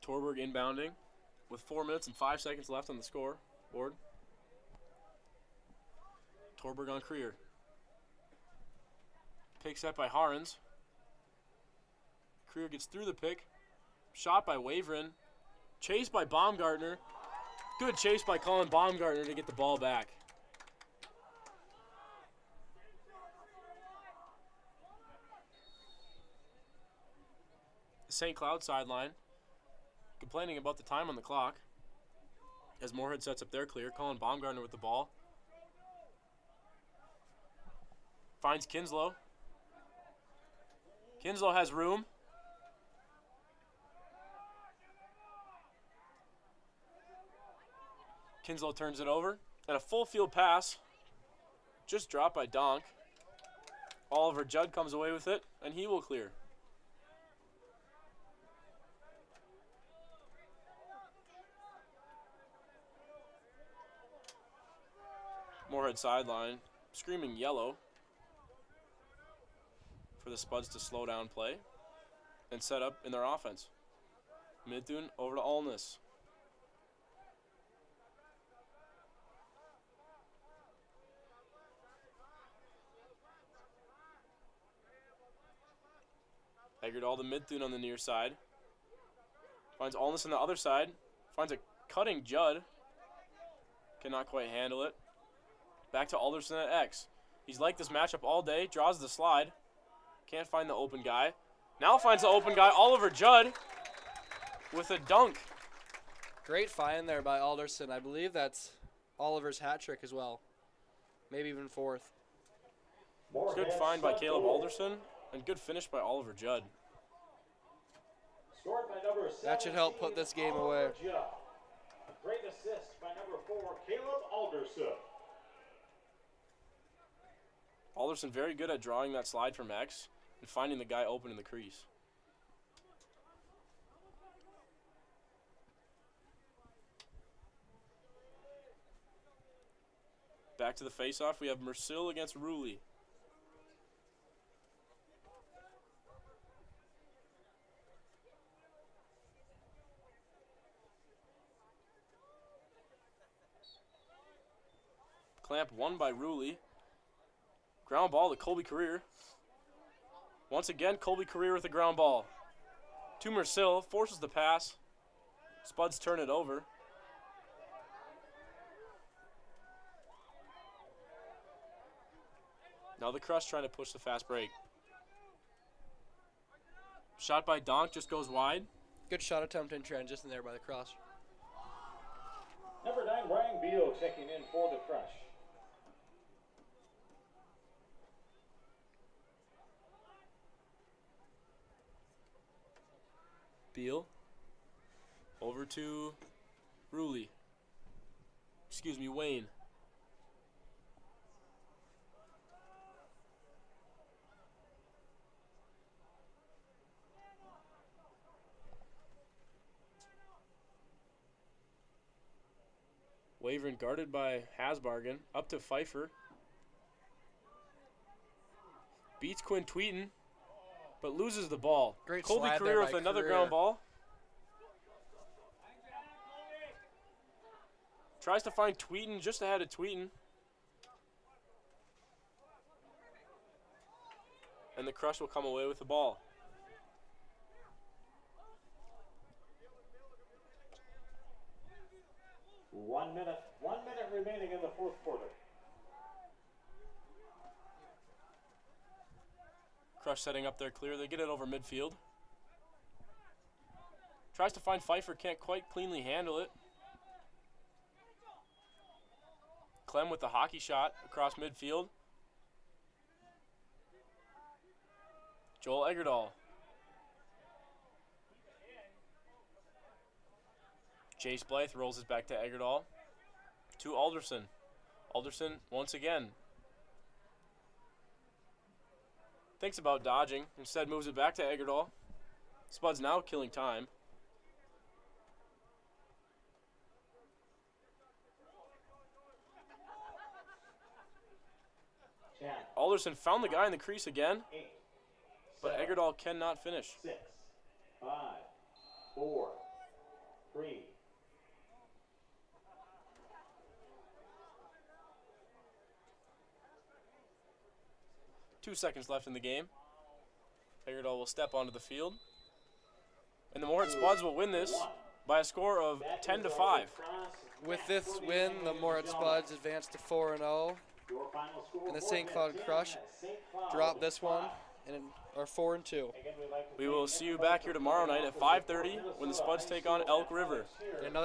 Torberg inbounding with 4 minutes and 5 seconds left on the score board. Torberg on Creer. Pick set by Harens. Creer gets through the pick. Shot by Waveren. Chased by Baumgartner. Good chase by Colin Baumgartner to get the ball back. The St. Cloud sideline complaining about the time on the clock as Moorhead sets up their clear. Colin Baumgartner with the ball. Finds Kinslow. Kinslow has room. Kinslow turns it over. And a full field pass. Just dropped by Donk. Oliver Judd comes away with it, and he will clear. Moorhead sideline, screaming yellow for the Spuds to slow down play and set up in their offense. Midthun over to Alness. Eggerdahl to Midthun on the near side. Finds Alness on the other side. Finds a cutting Judd. Cannot quite handle it. Back to Alderson at X. He's liked this matchup all day. Draws the slide. Can't find the open guy. Now finds the open guy, Oliver Judd, with a dunk. Great find there by Alderson. I believe that's Oliver's hat trick as well. Maybe even fourth. Good find by Caleb Alderson, and good finish by Oliver Judd. That should help put this game away. Great assist by number 4, Caleb Alderson. Alderson very good at drawing that slide from X and finding the guy open in the crease. Back to the face-off, we have Mersil against Ruley. Clamp won by Ruley. Ground ball to Colby Career. Once again, Colby Career with a ground ball. To Mersil, forces the pass. Spuds turn it over. Now the Crush trying to push the fast break. Shot by Donk just goes wide. Good shot attempt in transition there by the Cross. Number 9, Brian Beal checking in for the Crush. Beal. Over to Ruley. Excuse me, Wayne. Wavering guarded by Hasbargen. Up to Pfeiffer. Beats Quinn Tweeton, but loses the ball. Great Colby slide Career there with by another Career. ground ball. Tries to find Tweeton, just ahead of Tweeton. And the Crush will come away with the ball. One minute remaining in the fourth quarter. Crush setting up there clear. They get it over midfield. Tries to find Pfeiffer, can't quite cleanly handle it. Clem with the hockey shot across midfield. Joel Eggerdahl. Jace Blythe rolls it back to Eggerdahl. To Alderson. Alderson once again. Thinks about dodging. Instead moves it back to Eggerdahl. Spud's now killing time. Alderson found the guy in the crease again, but Eggerdahl cannot finish. 6, 5, 4, 3. Two seconds left in the game. Eggerdahl will step onto the field. And the Moorhead Spuds will win this by a score of 10-5. With this win, the Moorhead Spuds advance to 4-0. And the St. Cloud Crush drop this one and are 4-2. We will see you back here tomorrow night at 5:30 when the Spuds take on Elk River. Another